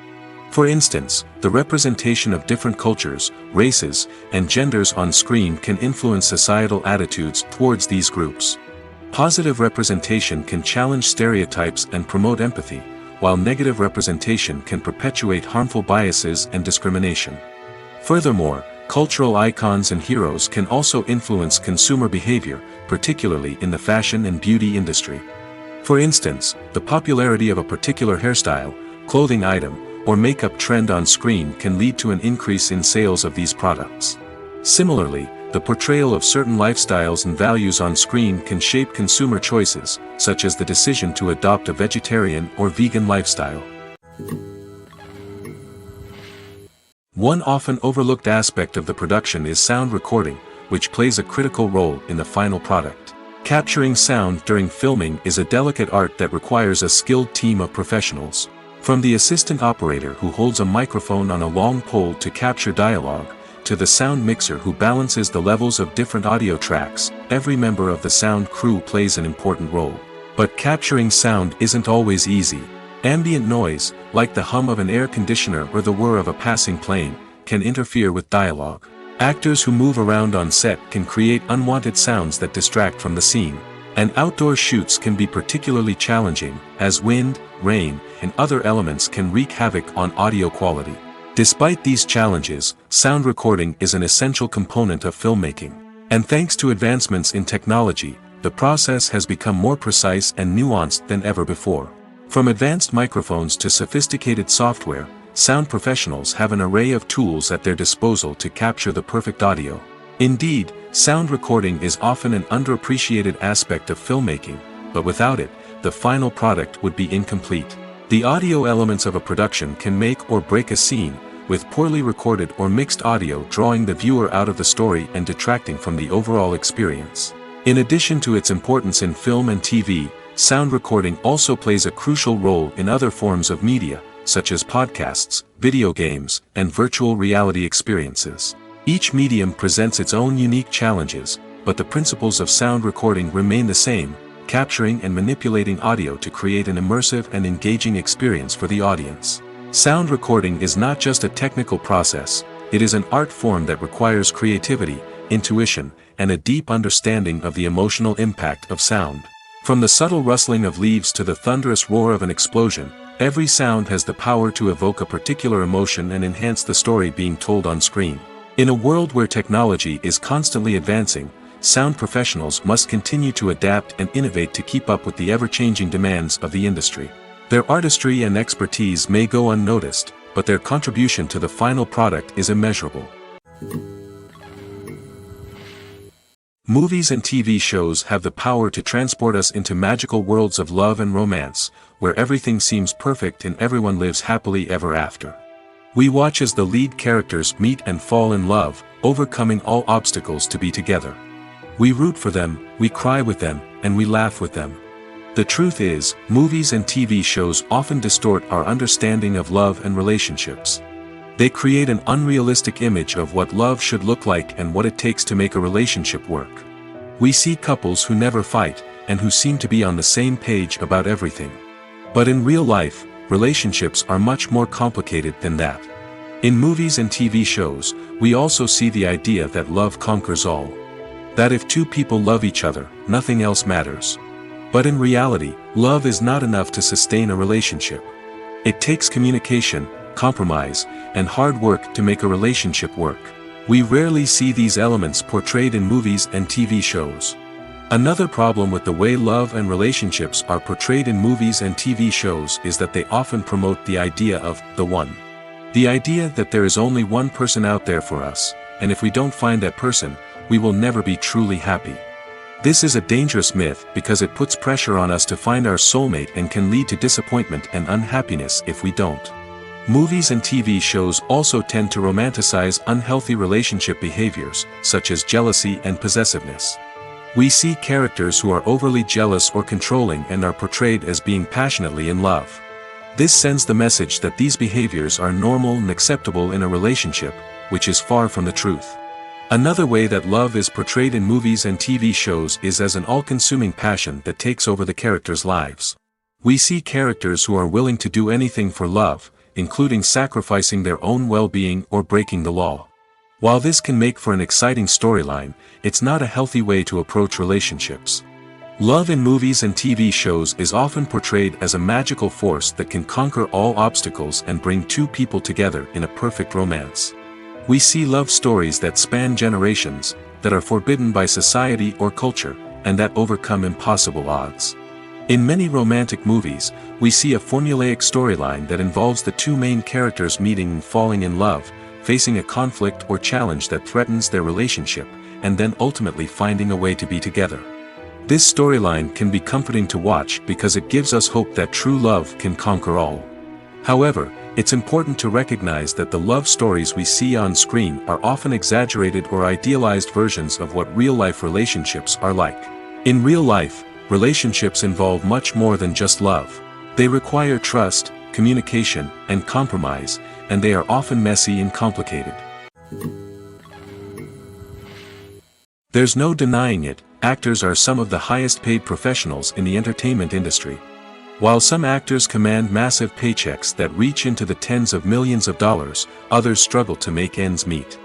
For instance, the representation of different cultures, races, and genders on screen can influence societal attitudes towards these groups. Positive representation can challenge stereotypes and promote empathy, while negative representation can perpetuate harmful biases and discrimination. Furthermore, cultural icons and heroes can also influence consumer behavior, particularly in the fashion and beauty industry. For instance, the popularity of a particular hairstyle, clothing item, or makeup trend on screen can lead to an increase in sales of these products. Similarly, the portrayal of certain lifestyles and values on screen can shape consumer choices, such as the decision to adopt a vegetarian or vegan lifestyle. One often overlooked aspect of the production is sound recording, which plays a critical role in the final product. Capturing sound during filming is a delicate art that requires a skilled team of professionals. From the assistant operator who holds a microphone on a long pole to capture dialogue, to the sound mixer who balances the levels of different audio tracks, every member of the sound crew plays an important role. But capturing sound isn't always easy. Ambient noise, like the hum of an air conditioner or the whir of a passing plane, can interfere with dialogue. Actors who move around on set can create unwanted sounds that distract from the scene. And outdoor shoots can be particularly challenging, as wind, rain, and other elements can wreak havoc on audio quality. Despite these challenges, sound recording is an essential component of filmmaking. And thanks to advancements in technology, the process has become more precise and nuanced than ever before. From advanced microphones to sophisticated software, sound professionals have an array of tools at their disposal to capture the perfect audio. Indeed, sound recording is often an underappreciated aspect of filmmaking, but without it, the final product would be incomplete. The audio elements of a production can make or break a scene, with poorly recorded or mixed audio drawing the viewer out of the story and detracting from the overall experience. In addition to its importance in film and TV, sound recording also plays a crucial role in other forms of media, such as podcasts, video games, and virtual reality experiences. Each medium presents its own unique challenges, but the principles of sound recording remain the same, capturing and manipulating audio to create an immersive and engaging experience for the audience. Sound recording is not just a technical process, it is an art form that requires creativity, intuition, and a deep understanding of the emotional impact of sound. From the subtle rustling of leaves to the thunderous roar of an explosion, every sound has the power to evoke a particular emotion and enhance the story being told on screen. In a world where technology is constantly advancing, sound professionals must continue to adapt and innovate to keep up with the ever-changing demands of the industry. Their artistry and expertise may go unnoticed, but their contribution to the final product is immeasurable. Movies and TV shows have the power to transport us into magical worlds of love and romance, where everything seems perfect and everyone lives happily ever after. We watch as the lead characters meet and fall in love, overcoming all obstacles to be together. We root for them, we cry with them, and we laugh with them. The truth is, movies and TV shows often distort our understanding of love and relationships. They create an unrealistic image of what love should look like and what it takes to make a relationship work. We see couples who never fight, and who seem to be on the same page about everything. But in real life, relationships are much more complicated than that. In movies and TV shows, we also see the idea that love conquers all. That if two people love each other, nothing else matters. But in reality, love is not enough to sustain a relationship. It takes communication, compromise, and hard work to make a relationship work. We rarely see these elements portrayed in movies and TV shows. Another problem with the way love and relationships are portrayed in movies and TV shows is that they often promote the idea of the one. The idea that there is only one person out there for us, and if we don't find that person, we will never be truly happy. This is a dangerous myth because it puts pressure on us to find our soulmate and can lead to disappointment and unhappiness if we don't. Movies and TV shows also tend to romanticize unhealthy relationship behaviors, such as jealousy and possessiveness. We see characters who are overly jealous or controlling and are portrayed as being passionately in love. This sends the message that these behaviors are normal and acceptable in a relationship, which is far from the truth. Another way that love is portrayed in movies and TV shows is as an all-consuming passion that takes over the characters' lives. We see characters who are willing to do anything for love, including sacrificing their own well-being or breaking the law. While this can make for an exciting storyline, it's not a healthy way to approach relationships. Love in movies and TV shows is often portrayed as a magical force that can conquer all obstacles and bring two people together in a perfect romance. We see love stories that span generations, that are forbidden by society or culture, and that overcome impossible odds. In many romantic movies, we see a formulaic storyline that involves the two main characters meeting and falling in love, facing a conflict or challenge that threatens their relationship, and then ultimately finding a way to be together. This storyline can be comforting to watch because it gives us hope that true love can conquer all. However, it's important to recognize that the love stories we see on screen are often exaggerated or idealized versions of what real-life relationships are like. In real life, relationships involve much more than just love. They require trust, communication, and compromise, and they are often messy and complicated. There's no denying it, actors are some of the highest paid professionals in the entertainment industry. While some actors command massive paychecks that reach into the tens of millions of dollars, others struggle to make ends meet.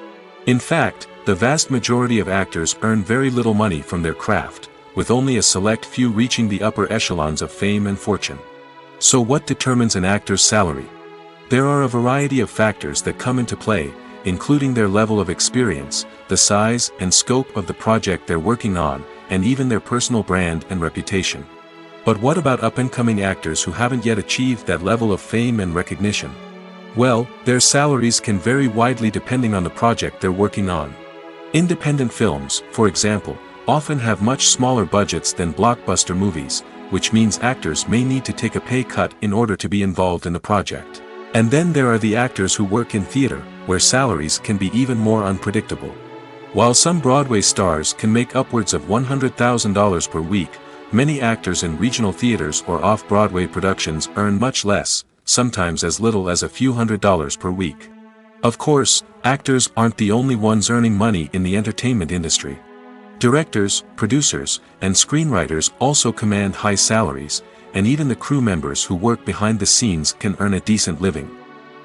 In fact, the vast majority of actors earn very little money from their craft, with only a select few reaching the upper echelons of fame and fortune. So what determines an actor's salary? There are a variety of factors that come into play, including their level of experience, the size and scope of the project they're working on, and even their personal brand and reputation. But what about up-and-coming actors who haven't yet achieved that level of fame and recognition? Well, their salaries can vary widely depending on the project they're working on. Independent films, for example, often have much smaller budgets than blockbuster movies, which means actors may need to take a pay cut in order to be involved in the project. And then there are the actors who work in theater, where salaries can be even more unpredictable. While some Broadway stars can make upwards of $100,000 per week, many actors in regional theaters or off-Broadway productions earn much less, sometimes as little as a few $100s per week. Of course, actors aren't the only ones earning money in the entertainment industry. Directors, producers, and screenwriters also command high salaries, and even the crew members who work behind the scenes can earn a decent living.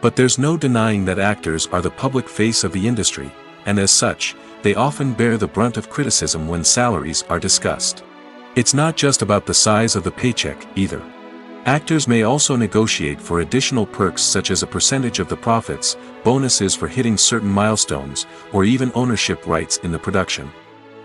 But there's no denying that actors are the public face of the industry, and as such, they often bear the brunt of criticism when salaries are discussed. It's not just about the size of the paycheck, either. Actors may also negotiate for additional perks such as a percentage of the profits, bonuses for hitting certain milestones, or even ownership rights in the production.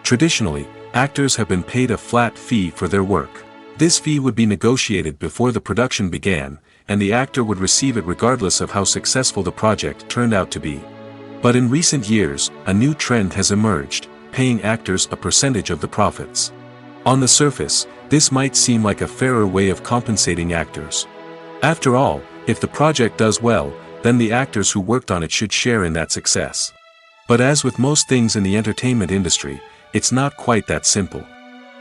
Traditionally, actors have been paid a flat fee for their work. This fee would be negotiated before the production began, and the actor would receive it regardless of how successful the project turned out to be. But in recent years, a new trend has emerged, paying actors a percentage of the profits. On the surface, this might seem like a fairer way of compensating actors. After all, if the project does well, then the actors who worked on it should share in that success. But as with most things in the entertainment industry, it's not quite that simple.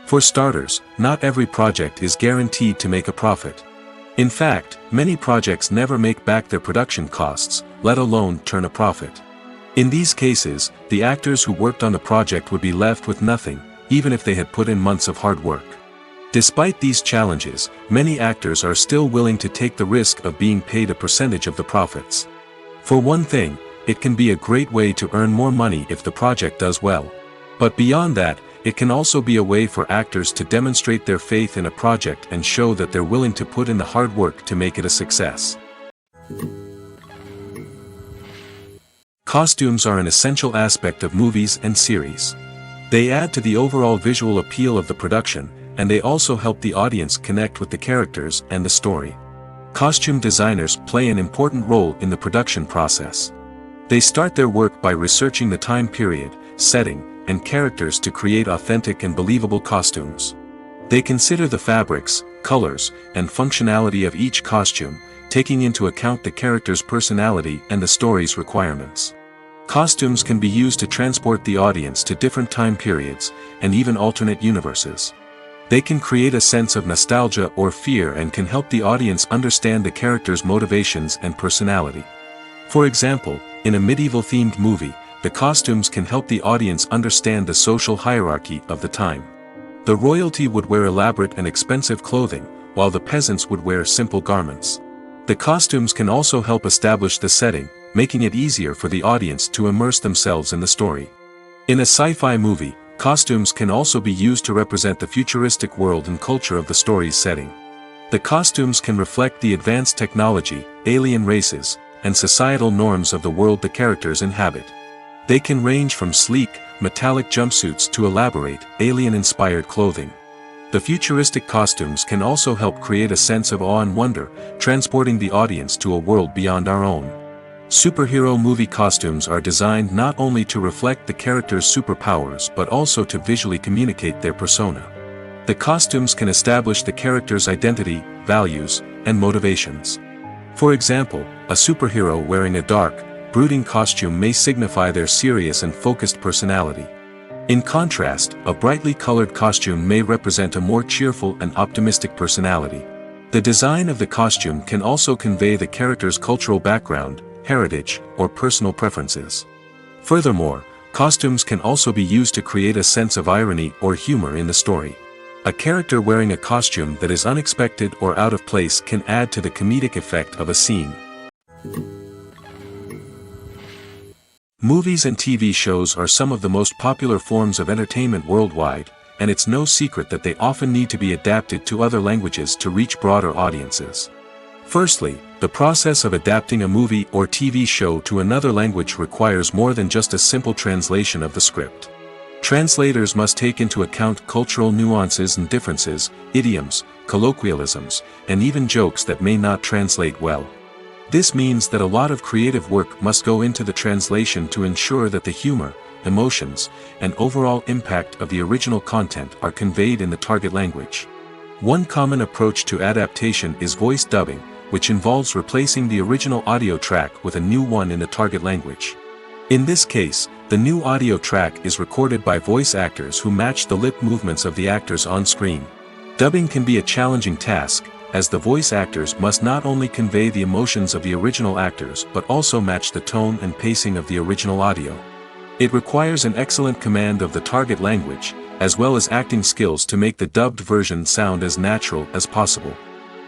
For starters, not every project is guaranteed to make a profit. In fact, many projects never make back their production costs, let alone turn a profit. In these cases, the actors who worked on the project would be left with nothing, even if they had put in months of hard work. Despite these challenges, many actors are still willing to take the risk of being paid a percentage of the profits. For one thing, it can be a great way to earn more money if the project does well. But beyond that, it can also be a way for actors to demonstrate their faith in a project and show that they're willing to put in the hard work to make it a success. Costumes are an essential aspect of movies and series. They add to the overall visual appeal of the production, and they also help the audience connect with the characters and the story. Costume designers play an important role in the production process. They start their work by researching the time period, setting, and characters to create authentic and believable costumes. They consider the fabrics, colors, and functionality of each costume, taking into account the character's personality and the story's requirements. Costumes can be used to transport the audience to different time periods, and even alternate universes. They can create a sense of nostalgia or fear and can help the audience understand the character's motivations and personality. For example, in a medieval-themed movie, the costumes can help the audience understand the social hierarchy of the time. The royalty would wear elaborate and expensive clothing, while the peasants would wear simple garments. The costumes can also help establish the setting, making it easier for the audience to immerse themselves in the story. In a sci-fi movie, costumes can also be used to represent the futuristic world and culture of the story's setting. The costumes can reflect the advanced technology, alien races, and societal norms of the world the characters inhabit. They can range from sleek, metallic jumpsuits to elaborate, alien-inspired clothing. The futuristic costumes can also help create a sense of awe and wonder, transporting the audience to a world beyond our own. Superhero movie costumes are designed not only to reflect the character's superpowers but also to visually communicate their persona. The costumes can establish the character's identity, values, and motivations. For example, a superhero wearing a dark, brooding costume may signify their serious and focused personality. In contrast, a brightly colored costume may represent a more cheerful and optimistic personality. The design of the costume can also convey the character's cultural background, heritage, or personal preferences. Furthermore, costumes can also be used to create a sense of irony or humor in the story. A character wearing a costume that is unexpected or out of place can add to the comedic effect of a scene. Movies and TV shows are some of the most popular forms of entertainment worldwide, and it's no secret that they often need to be adapted to other languages to reach broader audiences. Firstly, the process of adapting a movie or TV show to another language requires more than just a simple translation of the script. Translators must take into account cultural nuances and differences, idioms, colloquialisms, and even jokes that may not translate well. This means that a lot of creative work must go into the translation to ensure that the humor, emotions, and overall impact of the original content are conveyed in the target language. One common approach to adaptation is voice dubbing, which involves replacing the original audio track with a new one in the target language. In this case, the new audio track is recorded by voice actors who match the lip movements of the actors on screen. Dubbing can be a challenging task, as the voice actors must not only convey the emotions of the original actors but also match the tone and pacing of the original audio. It requires an excellent command of the target language, as well as acting skills to make the dubbed version sound as natural as possible.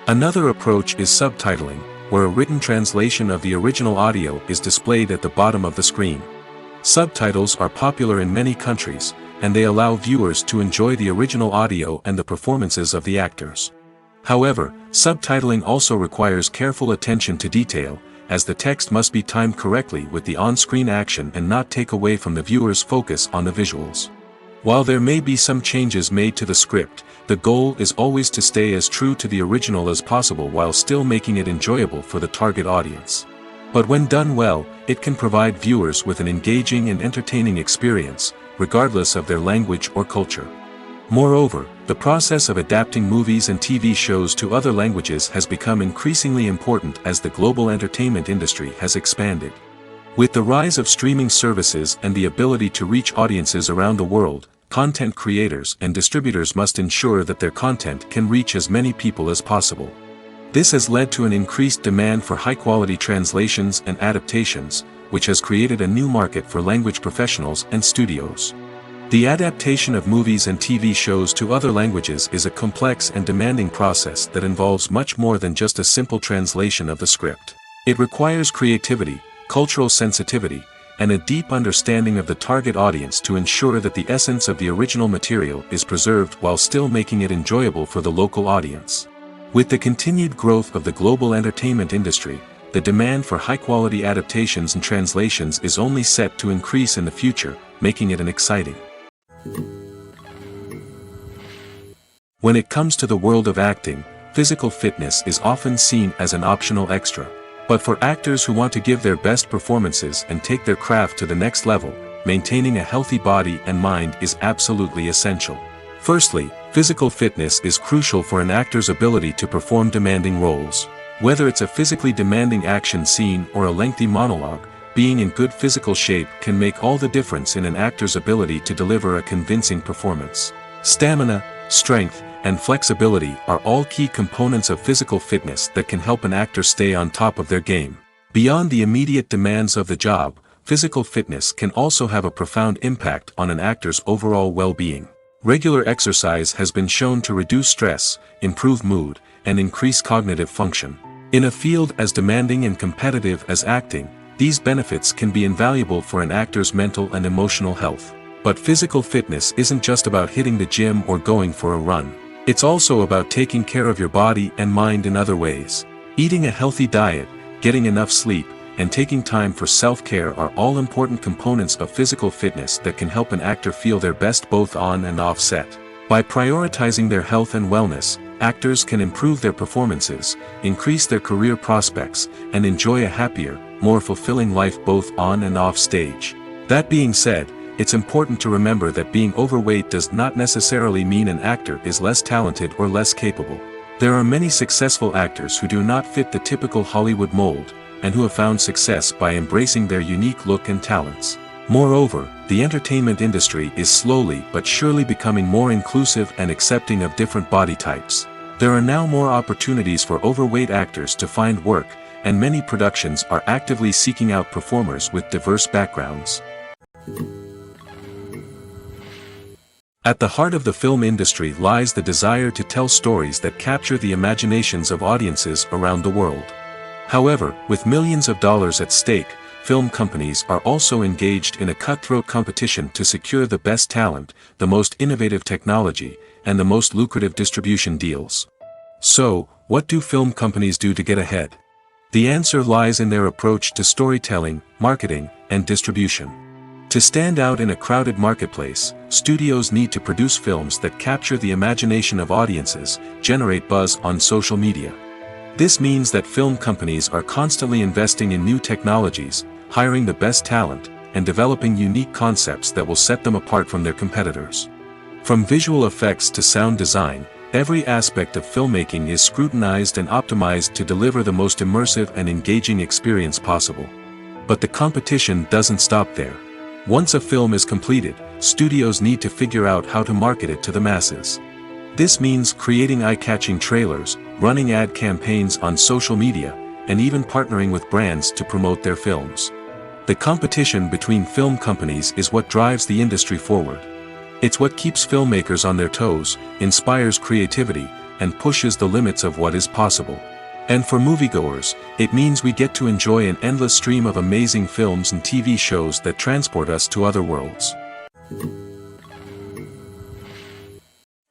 Another approach is subtitling, where a written translation of the original audio is displayed at the bottom of the screen. Subtitles are popular in many countries, and they allow viewers to enjoy the original audio and the performances of the actors. However, subtitling also requires careful attention to detail, as the text must be timed correctly with the on-screen action and not take away from the viewer's focus on the visuals. While there may be some changes made to the script, the goal is always to stay as true to the original as possible while still making it enjoyable for the target audience. But when done well, it can provide viewers with an engaging and entertaining experience, regardless of their language or culture. Moreover, the process of adapting movies and TV shows to other languages has become increasingly important as the global entertainment industry has expanded. With the rise of streaming services and the ability to reach audiences around the world, content creators and distributors must ensure that their content can reach as many people as possible. This has led to an increased demand for high-quality translations and adaptations, which has created a new market for language professionals and studios. The adaptation of movies and TV shows to other languages is a complex and demanding process that involves much more than just a simple translation of the script. It requires creativity, cultural sensitivity, and a deep understanding of the target audience to ensure that the essence of the original material is preserved while still making it enjoyable for the local audience. With the continued growth of the global entertainment industry, the demand for high-quality adaptations and translations is only set to increase in the future, making it an exciting When it comes to the world of acting, physical fitness is often seen as an optional extra. But for actors who want to give their best performances and take their craft to the next level, maintaining a healthy body and mind is absolutely essential. Firstly, physical fitness is crucial for an actor's ability to perform demanding roles. Whether it's a physically demanding action scene or a lengthy monologue, being in good physical shape can make all the difference in an actor's ability to deliver a convincing performance. Stamina, strength, and flexibility are all key components of physical fitness that can help an actor stay on top of their game. Beyond the immediate demands of the job, physical fitness can also have a profound impact on an actor's overall well-being. Regular exercise has been shown to reduce stress, improve mood, and increase cognitive function. In a field as demanding and competitive as acting, these benefits can be invaluable for an actor's mental and emotional health. But physical fitness isn't just about hitting the gym or going for a run. It's also about taking care of your body and mind in other ways. Eating a healthy diet, getting enough sleep, and taking time for self-care are all important components of physical fitness that can help an actor feel their best both on and off set. By prioritizing their health and wellness, actors can improve their performances, increase their career prospects, and enjoy a happier, more fulfilling life both on and off stage. That being said, it's important to remember that being overweight does not necessarily mean an actor is less talented or less capable. There are many successful actors who do not fit the typical Hollywood mold, and who have found success by embracing their unique look and talents. Moreover, the entertainment industry is slowly but surely becoming more inclusive and accepting of different body types. There are now more opportunities for overweight actors to find work, and many productions are actively seeking out performers with diverse backgrounds. At the heart of the film industry lies the desire to tell stories that capture the imaginations of audiences around the world. However, with millions of dollars at stake, film companies are also engaged in a cutthroat competition to secure the best talent, the most innovative technology, and the most lucrative distribution deals. So, what do film companies do to get ahead? The answer lies in their approach to storytelling, marketing, and distribution. To stand out in a crowded marketplace, studios need to produce films that capture the imagination of audiences, generate buzz on social media. This means that film companies are constantly investing in new technologies, hiring the best talent, and developing unique concepts that will set them apart from their competitors. From visual effects to sound design, every aspect of filmmaking is scrutinized and optimized to deliver the most immersive and engaging experience possible. But the competition doesn't stop there. Once a film is completed, studios need to figure out how to market it to the masses. This means creating eye-catching trailers, running ad campaigns on social media, and even partnering with brands to promote their films. The competition between film companies is what drives the industry forward. It's what keeps filmmakers on their toes, inspires creativity, and pushes the limits of what is possible. And for moviegoers, it means we get to enjoy an endless stream of amazing films and TV shows that transport us to other worlds.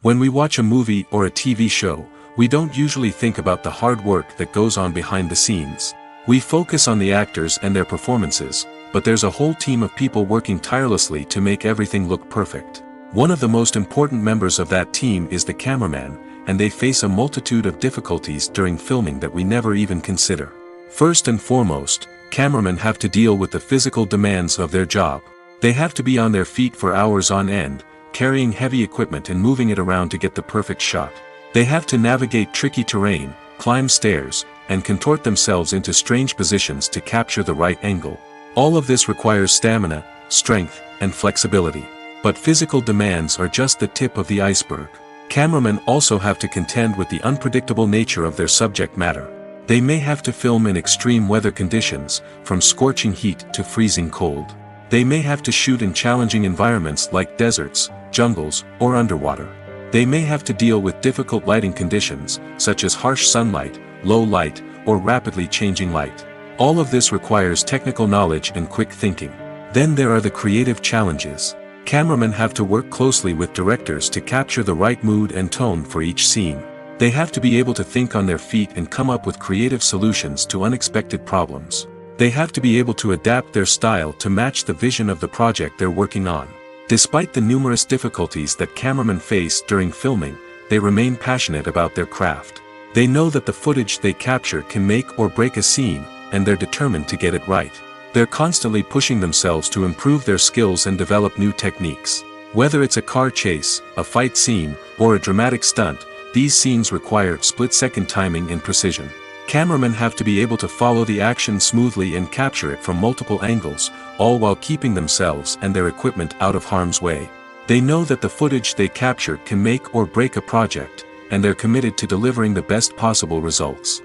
When we watch a movie or a TV show, we don't usually think about the hard work that goes on behind the scenes. We focus on the actors and their performances, but there's a whole team of people working tirelessly to make everything look perfect. One of the most important members of that team is the cameraman, and they face a multitude of difficulties during filming that we never even consider. First and foremost, cameramen have to deal with the physical demands of their job. They have to be on their feet for hours on end, carrying heavy equipment and moving it around to get the perfect shot. They have to navigate tricky terrain, climb stairs, and contort themselves into strange positions to capture the right angle. All of this requires stamina, strength, and flexibility. But physical demands are just the tip of the iceberg. Cameramen also have to contend with the unpredictable nature of their subject matter. They may have to film in extreme weather conditions, from scorching heat to freezing cold. They may have to shoot in challenging environments like deserts, jungles, or underwater. They may have to deal with difficult lighting conditions, such as harsh sunlight, low light, or rapidly changing light. All of this requires technical knowledge and quick thinking. Then there are the creative challenges. Cameramen have to work closely with directors to capture the right mood and tone for each scene. They have to be able to think on their feet and come up with creative solutions to unexpected problems. They have to be able to adapt their style to match the vision of the project they're working on. Despite the numerous difficulties that cameramen face during filming, they remain passionate about their craft. They know that the footage they capture can make or break a scene, and they're determined to get it right. They're constantly pushing themselves to improve their skills and develop new techniques. Whether it's a car chase, a fight scene, or a dramatic stunt, these scenes require split-second timing and precision. Cameramen have to be able to follow the action smoothly and capture it from multiple angles, all while keeping themselves and their equipment out of harm's way. They know that the footage they capture can make or break a project, and they're committed to delivering the best possible results.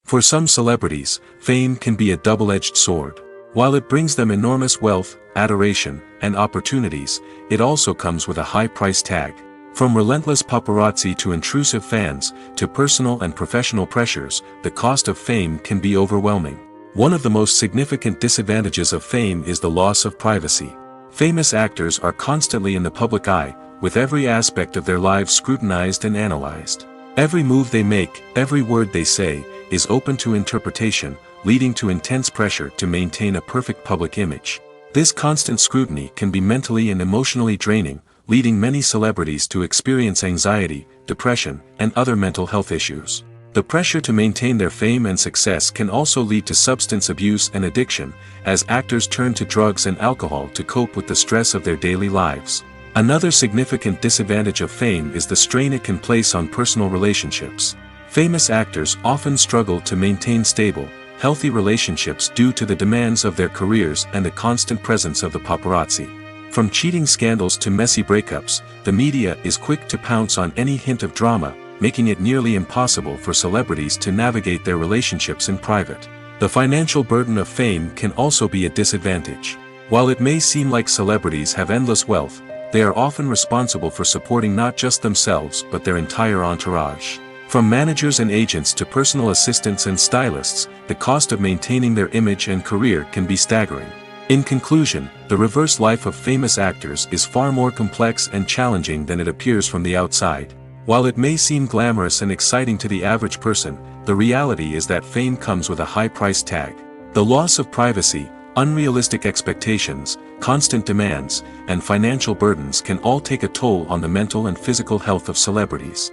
For some celebrities, fame can be a double-edged sword. While it brings them enormous wealth, adoration, and opportunities, it also comes with a high price tag. From relentless paparazzi to intrusive fans, to personal and professional pressures, the cost of fame can be overwhelming. One of the most significant disadvantages of fame is the loss of privacy. Famous actors are constantly in the public eye, with every aspect of their lives scrutinized and analyzed. Every move they make, every word they say, is open to interpretation, leading to intense pressure to maintain a perfect public image. This constant scrutiny can be mentally and emotionally draining, leading many celebrities to experience anxiety, depression, and other mental health issues. The pressure to maintain their fame and success can also lead to substance abuse and addiction, as actors turn to drugs and alcohol to cope with the stress of their daily lives. Another significant disadvantage of fame is the strain it can place on personal relationships. Famous actors often struggle to maintain stable, healthy relationships due to the demands of their careers and the constant presence of the paparazzi. From cheating scandals to messy breakups, the media is quick to pounce on any hint of drama, making it nearly impossible for celebrities to navigate their relationships in private. The financial burden of fame can also be a disadvantage. While it may seem like celebrities have endless wealth, they are often responsible for supporting not just themselves but their entire entourage. From managers and agents to personal assistants and stylists, the cost of maintaining their image and career can be staggering. In conclusion, the reverse life of famous actors is far more complex and challenging than it appears from the outside. While it may seem glamorous and exciting to the average person, the reality is that fame comes with a high price tag. The loss of privacy, unrealistic expectations, constant demands, and financial burdens can all take a toll on the mental and physical health of celebrities.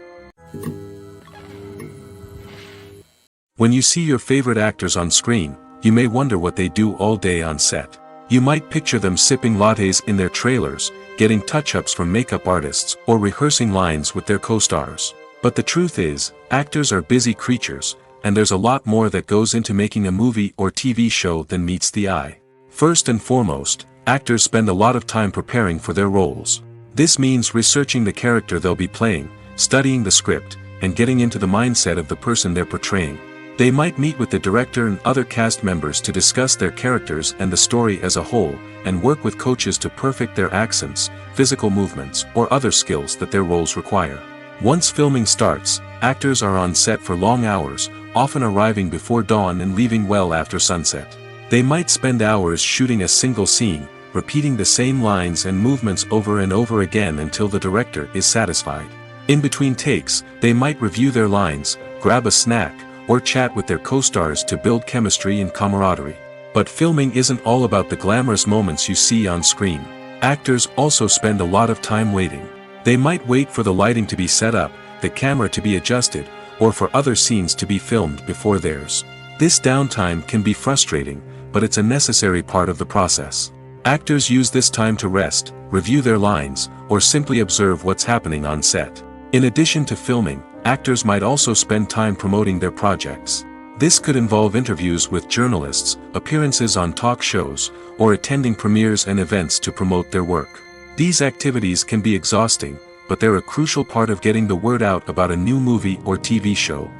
When you see your favorite actors on screen, you may wonder what they do all day on set. You might picture them sipping lattes in their trailers, getting touch-ups from makeup artists, or rehearsing lines with their co-stars. But the truth is, actors are busy creatures, and there's a lot more that goes into making a movie or TV show than meets the eye. First and foremost, actors spend a lot of time preparing for their roles. This means researching the character they'll be playing, studying the script, and getting into the mindset of the person they're portraying. They might meet with the director and other cast members to discuss their characters and the story as a whole, and work with coaches to perfect their accents, physical movements, or other skills that their roles require. Once filming starts, actors are on set for long hours, often arriving before dawn and leaving well after sunset. They might spend hours shooting a single scene, repeating the same lines and movements over and over again until the director is satisfied. In between takes, they might review their lines, grab a snack, or chat with their co-stars to build chemistry and camaraderie. But filming isn't all about the glamorous moments you see on screen. Actors also spend a lot of time waiting. They might wait for the lighting to be set up, the camera to be adjusted, or for other scenes to be filmed before theirs. This downtime can be frustrating, but it's a necessary part of the process. Actors use this time to rest, review their lines, or simply observe what's happening on set. In addition to filming, actors might also spend time promoting their projects. This could involve interviews with journalists, appearances on talk shows, or attending premieres and events to promote their work. These activities can be exhausting, but they're a crucial part of getting the word out about a new movie or TV show.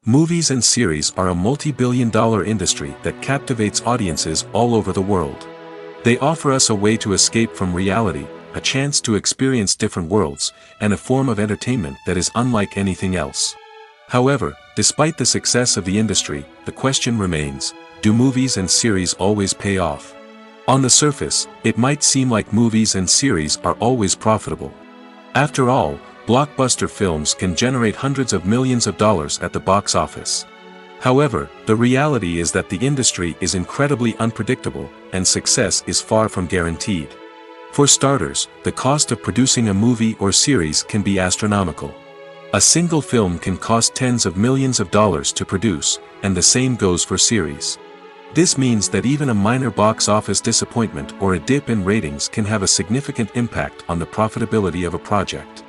Movies and series are a multi-billion-dollar industry that captivates audiences all over the world. They offer us a way to escape from reality, a chance to experience different worlds, and a form of entertainment that is unlike anything else. However, despite the success of the industry, the question remains, do movies and series always pay off? On the surface, it might seem like movies and series are always profitable. After all, blockbuster films can generate hundreds of millions of dollars at the box office. However, the reality is that the industry is incredibly unpredictable, and success is far from guaranteed. For starters, the cost of producing a movie or series can be astronomical. A single film can cost tens of millions of dollars to produce, and the same goes for series. This means that even a minor box office disappointment or a dip in ratings can have a significant impact on the profitability of a project.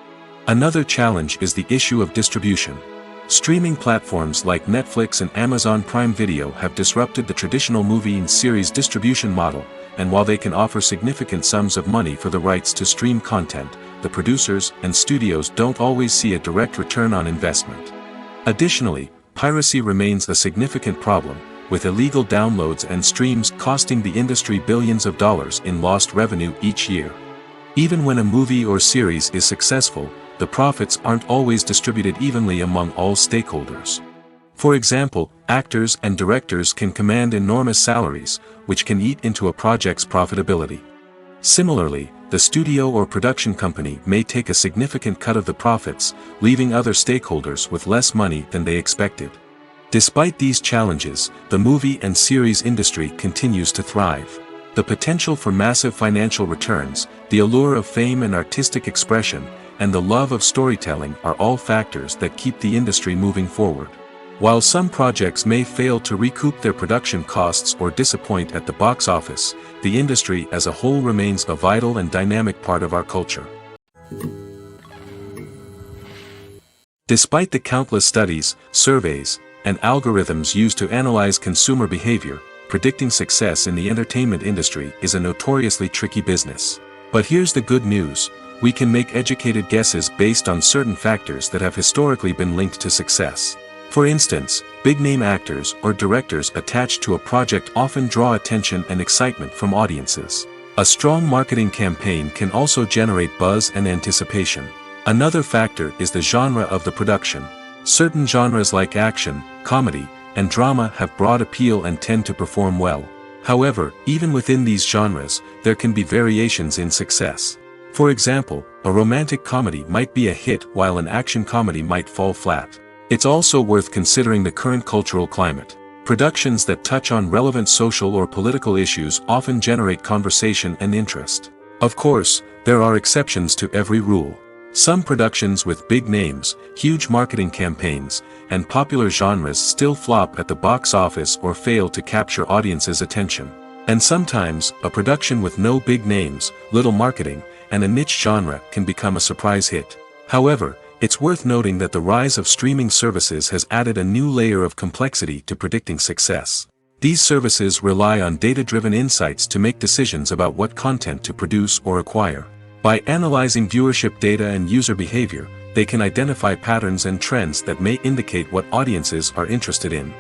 Another challenge is the issue of distribution. Streaming platforms like Netflix and Amazon Prime Video have disrupted the traditional movie and series distribution model, and while they can offer significant sums of money for the rights to stream content, the producers and studios don't always see a direct return on investment. Additionally, piracy remains a significant problem, with illegal downloads and streams costing the industry billions of dollars in lost revenue each year. Even when a movie or series is successful, the profits aren't always distributed evenly among all stakeholders. For example, actors and directors can command enormous salaries, which can eat into a project's profitability. Similarly, the studio or production company may take a significant cut of the profits, leaving other stakeholders with less money than they expected. Despite these challenges, the movie and series industry continues to thrive. The potential for massive financial returns, the allure of fame and artistic expression, and the love of storytelling are all factors that keep the industry moving forward. While some projects may fail to recoup their production costs or disappoint at the box office, the industry as a whole remains a vital and dynamic part of our culture. Despite the countless studies, surveys, and algorithms used to analyze consumer behavior, predicting success in the entertainment industry is a notoriously tricky business. But here's the good news: we can make educated guesses based on certain factors that have historically been linked to success. For instance, big-name actors or directors attached to a project often draw attention and excitement from audiences. A strong marketing campaign can also generate buzz and anticipation. Another factor is the genre of the production. Certain genres like action, comedy, and drama have broad appeal and tend to perform well. However, even within these genres, there can be variations in success. For example, a romantic comedy might be a hit while an action comedy might fall flat. It's also worth considering the current cultural climate. Productions that touch on relevant social or political issues often generate conversation and interest. Of course, there are exceptions to every rule. Some productions with big names, huge marketing campaigns, and popular genres still flop at the box office or fail to capture audiences' attention. And sometimes, a production with no big names, little marketing, and a niche genre can become a surprise hit. However, it's worth noting that the rise of streaming services has added a new layer of complexity to predicting success. These services rely on data-driven insights to make decisions about what content to produce or acquire. By analyzing viewership data and user behavior, they can identify patterns and trends that may indicate what audiences are interested in.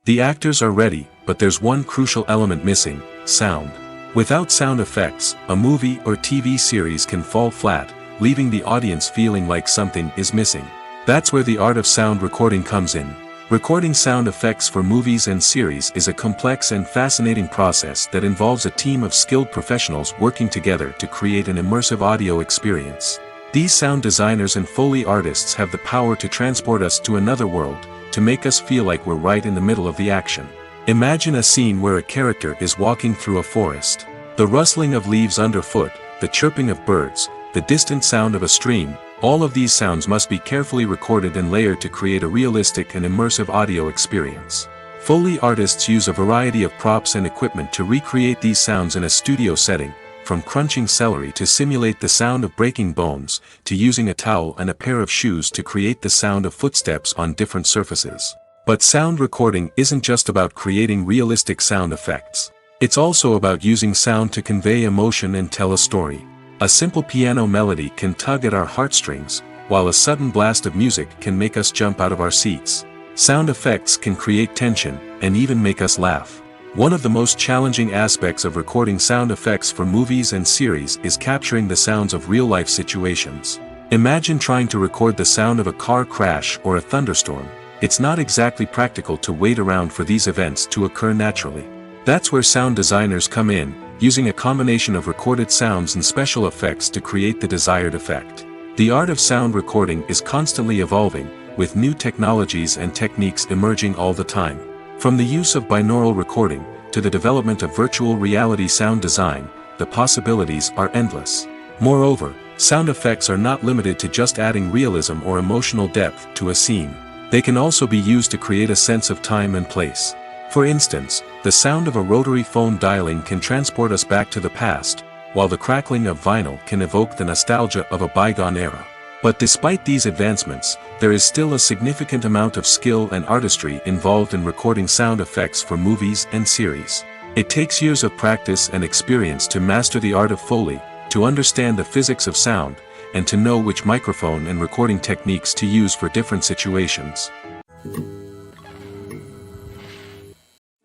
The actors are ready, but there's one crucial element missing: sound. Without sound effects, a movie or TV series can fall flat, leaving the audience feeling like something is missing. That's where the art of sound recording comes in. Recording sound effects for movies and series is a complex and fascinating process that involves a team of skilled professionals working together to create an immersive audio experience. These sound designers and Foley artists have the power to transport us to another world, to make us feel like we're right in the middle of the action. Imagine a scene where a character is walking through a forest. The rustling of leaves underfoot, the chirping of birds, the distant sound of a stream, all of these sounds must be carefully recorded and layered to create a realistic and immersive audio experience. Foley artists use a variety of props and equipment to recreate these sounds in a studio setting, from crunching celery to simulate the sound of breaking bones, to using a towel and a pair of shoes to create the sound of footsteps on different surfaces. But sound recording isn't just about creating realistic sound effects. It's also about using sound to convey emotion and tell a story. A simple piano melody can tug at our heartstrings, while a sudden blast of music can make us jump out of our seats. Sound effects can create tension, and even make us laugh. One of the most challenging aspects of recording sound effects for movies and series is capturing the sounds of real-life situations. Imagine trying to record the sound of a car crash or a thunderstorm. It's not exactly practical to wait around for these events to occur naturally. That's where sound designers come in, using a combination of recorded sounds and special effects to create the desired effect. The art of sound recording is constantly evolving, with new technologies and techniques emerging all the time. From the use of binaural recording, to the development of virtual reality sound design, the possibilities are endless. Moreover, sound effects are not limited to just adding realism or emotional depth to a scene. They can also be used to create a sense of time and place. For instance, the sound of a rotary phone dialing can transport us back to the past, while the crackling of vinyl can evoke the nostalgia of a bygone era. But despite these advancements, there is still a significant amount of skill and artistry involved in recording sound effects for movies and series. It takes years of practice and experience to master the art of Foley, to understand the physics of sound, and to know which microphone and recording techniques to use for different situations.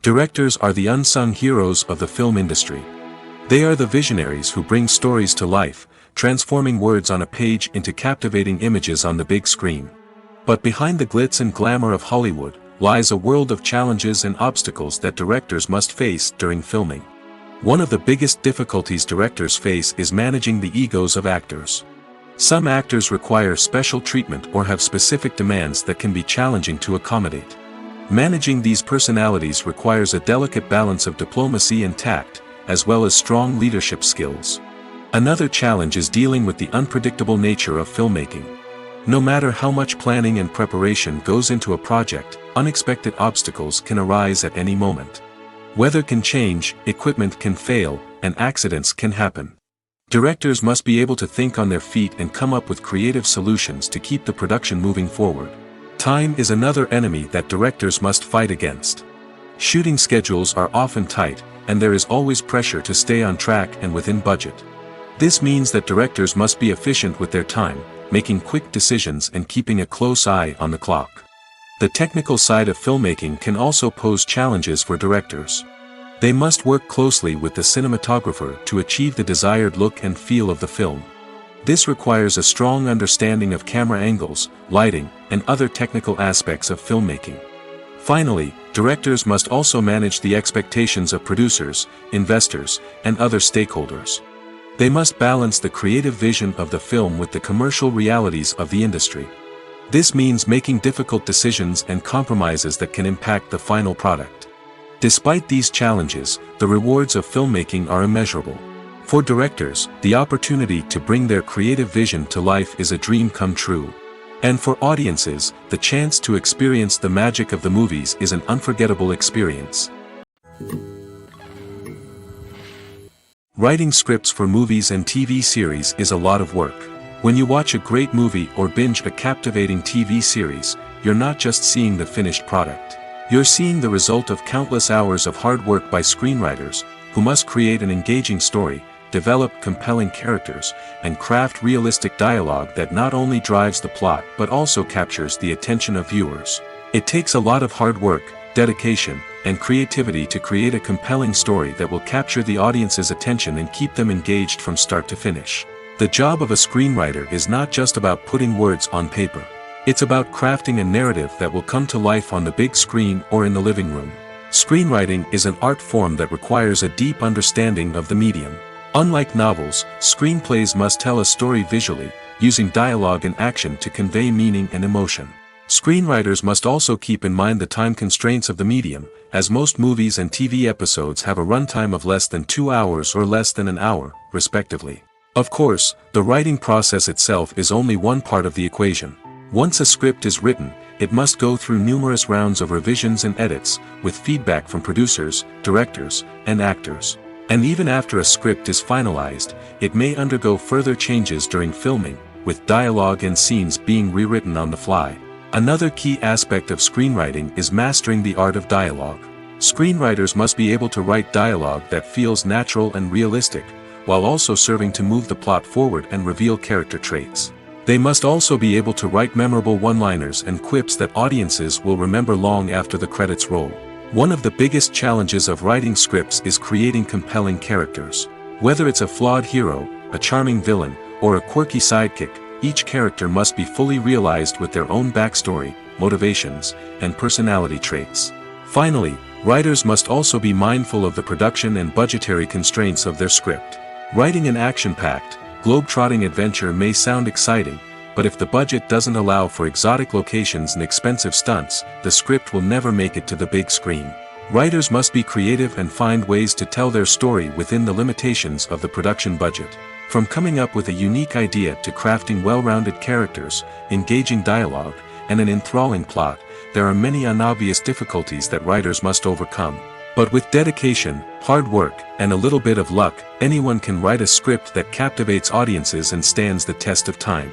Directors are the unsung heroes of the film industry. They are the visionaries who bring stories to life, transforming words on a page into captivating images on the big screen. But behind the glitz and glamour of Hollywood, lies a world of challenges and obstacles that directors must face during filming. One of the biggest difficulties directors face is managing the egos of actors. Some actors require special treatment or have specific demands that can be challenging to accommodate. Managing these personalities requires a delicate balance of diplomacy and tact, as well as strong leadership skills. Another challenge is dealing with the unpredictable nature of filmmaking. No matter how much planning and preparation goes into a project, unexpected obstacles can arise at any moment. Weather can change, equipment can fail, and accidents can happen. Directors must be able to think on their feet and come up with creative solutions to keep the production moving forward. Time is another enemy that directors must fight against. Shooting schedules are often tight, and there is always pressure to stay on track and within budget. This means that directors must be efficient with their time, making quick decisions and keeping a close eye on the clock. The technical side of filmmaking can also pose challenges for directors. They must work closely with the cinematographer to achieve the desired look and feel of the film. This requires a strong understanding of camera angles, lighting, and other technical aspects of filmmaking. Finally, directors must also manage the expectations of producers, investors, and other stakeholders. They must balance the creative vision of the film with the commercial realities of the industry. This means making difficult decisions and compromises that can impact the final product. Despite these challenges, the rewards of filmmaking are immeasurable. For directors, the opportunity to bring their creative vision to life is a dream come true. And for audiences, the chance to experience the magic of the movies is an unforgettable experience. Writing scripts for movies and TV series is a lot of work. When you watch a great movie or binge a captivating TV series, you're not just seeing the finished product. You're seeing the result of countless hours of hard work by screenwriters, who must create an engaging story, develop compelling characters, and craft realistic dialogue that not only drives the plot but also captures the attention of viewers. It takes a lot of hard work, dedication, and creativity to create a compelling story that will capture the audience's attention and keep them engaged from start to finish. The job of a screenwriter is not just about putting words on paper. It's about crafting a narrative that will come to life on the big screen or in the living room. Screenwriting is an art form that requires a deep understanding of the medium. Unlike novels, screenplays must tell a story visually, using dialogue and action to convey meaning and emotion. Screenwriters must also keep in mind the time constraints of the medium, as most movies and TV episodes have a runtime of less than 2 hours or less than an hour, respectively. Of course, the writing process itself is only one part of the equation. Once a script is written, it must go through numerous rounds of revisions and edits, with feedback from producers, directors, and actors. And even after a script is finalized, it may undergo further changes during filming, with dialogue and scenes being rewritten on the fly. Another key aspect of screenwriting is mastering the art of dialogue. Screenwriters must be able to write dialogue that feels natural and realistic, while also serving to move the plot forward and reveal character traits. They must also be able to write memorable one-liners and quips that audiences will remember long after the credits roll. One of the biggest challenges of writing scripts is creating compelling characters. Whether it's a flawed hero, a charming villain, or a quirky sidekick, each character must be fully realized with their own backstory, motivations, and personality traits. Finally, writers must also be mindful of the production and budgetary constraints of their script. Writing an action-packed, globe-trotting adventure may sound exciting, but if the budget doesn't allow for exotic locations and expensive stunts, the script will never make it to the big screen. Writers must be creative and find ways to tell their story within the limitations of the production budget. From coming up with a unique idea to crafting well-rounded characters, engaging dialogue, and an enthralling plot, there are many unobvious difficulties that writers must overcome. But with dedication, hard work, and a little bit of luck, anyone can write a script that captivates audiences and stands the test of time.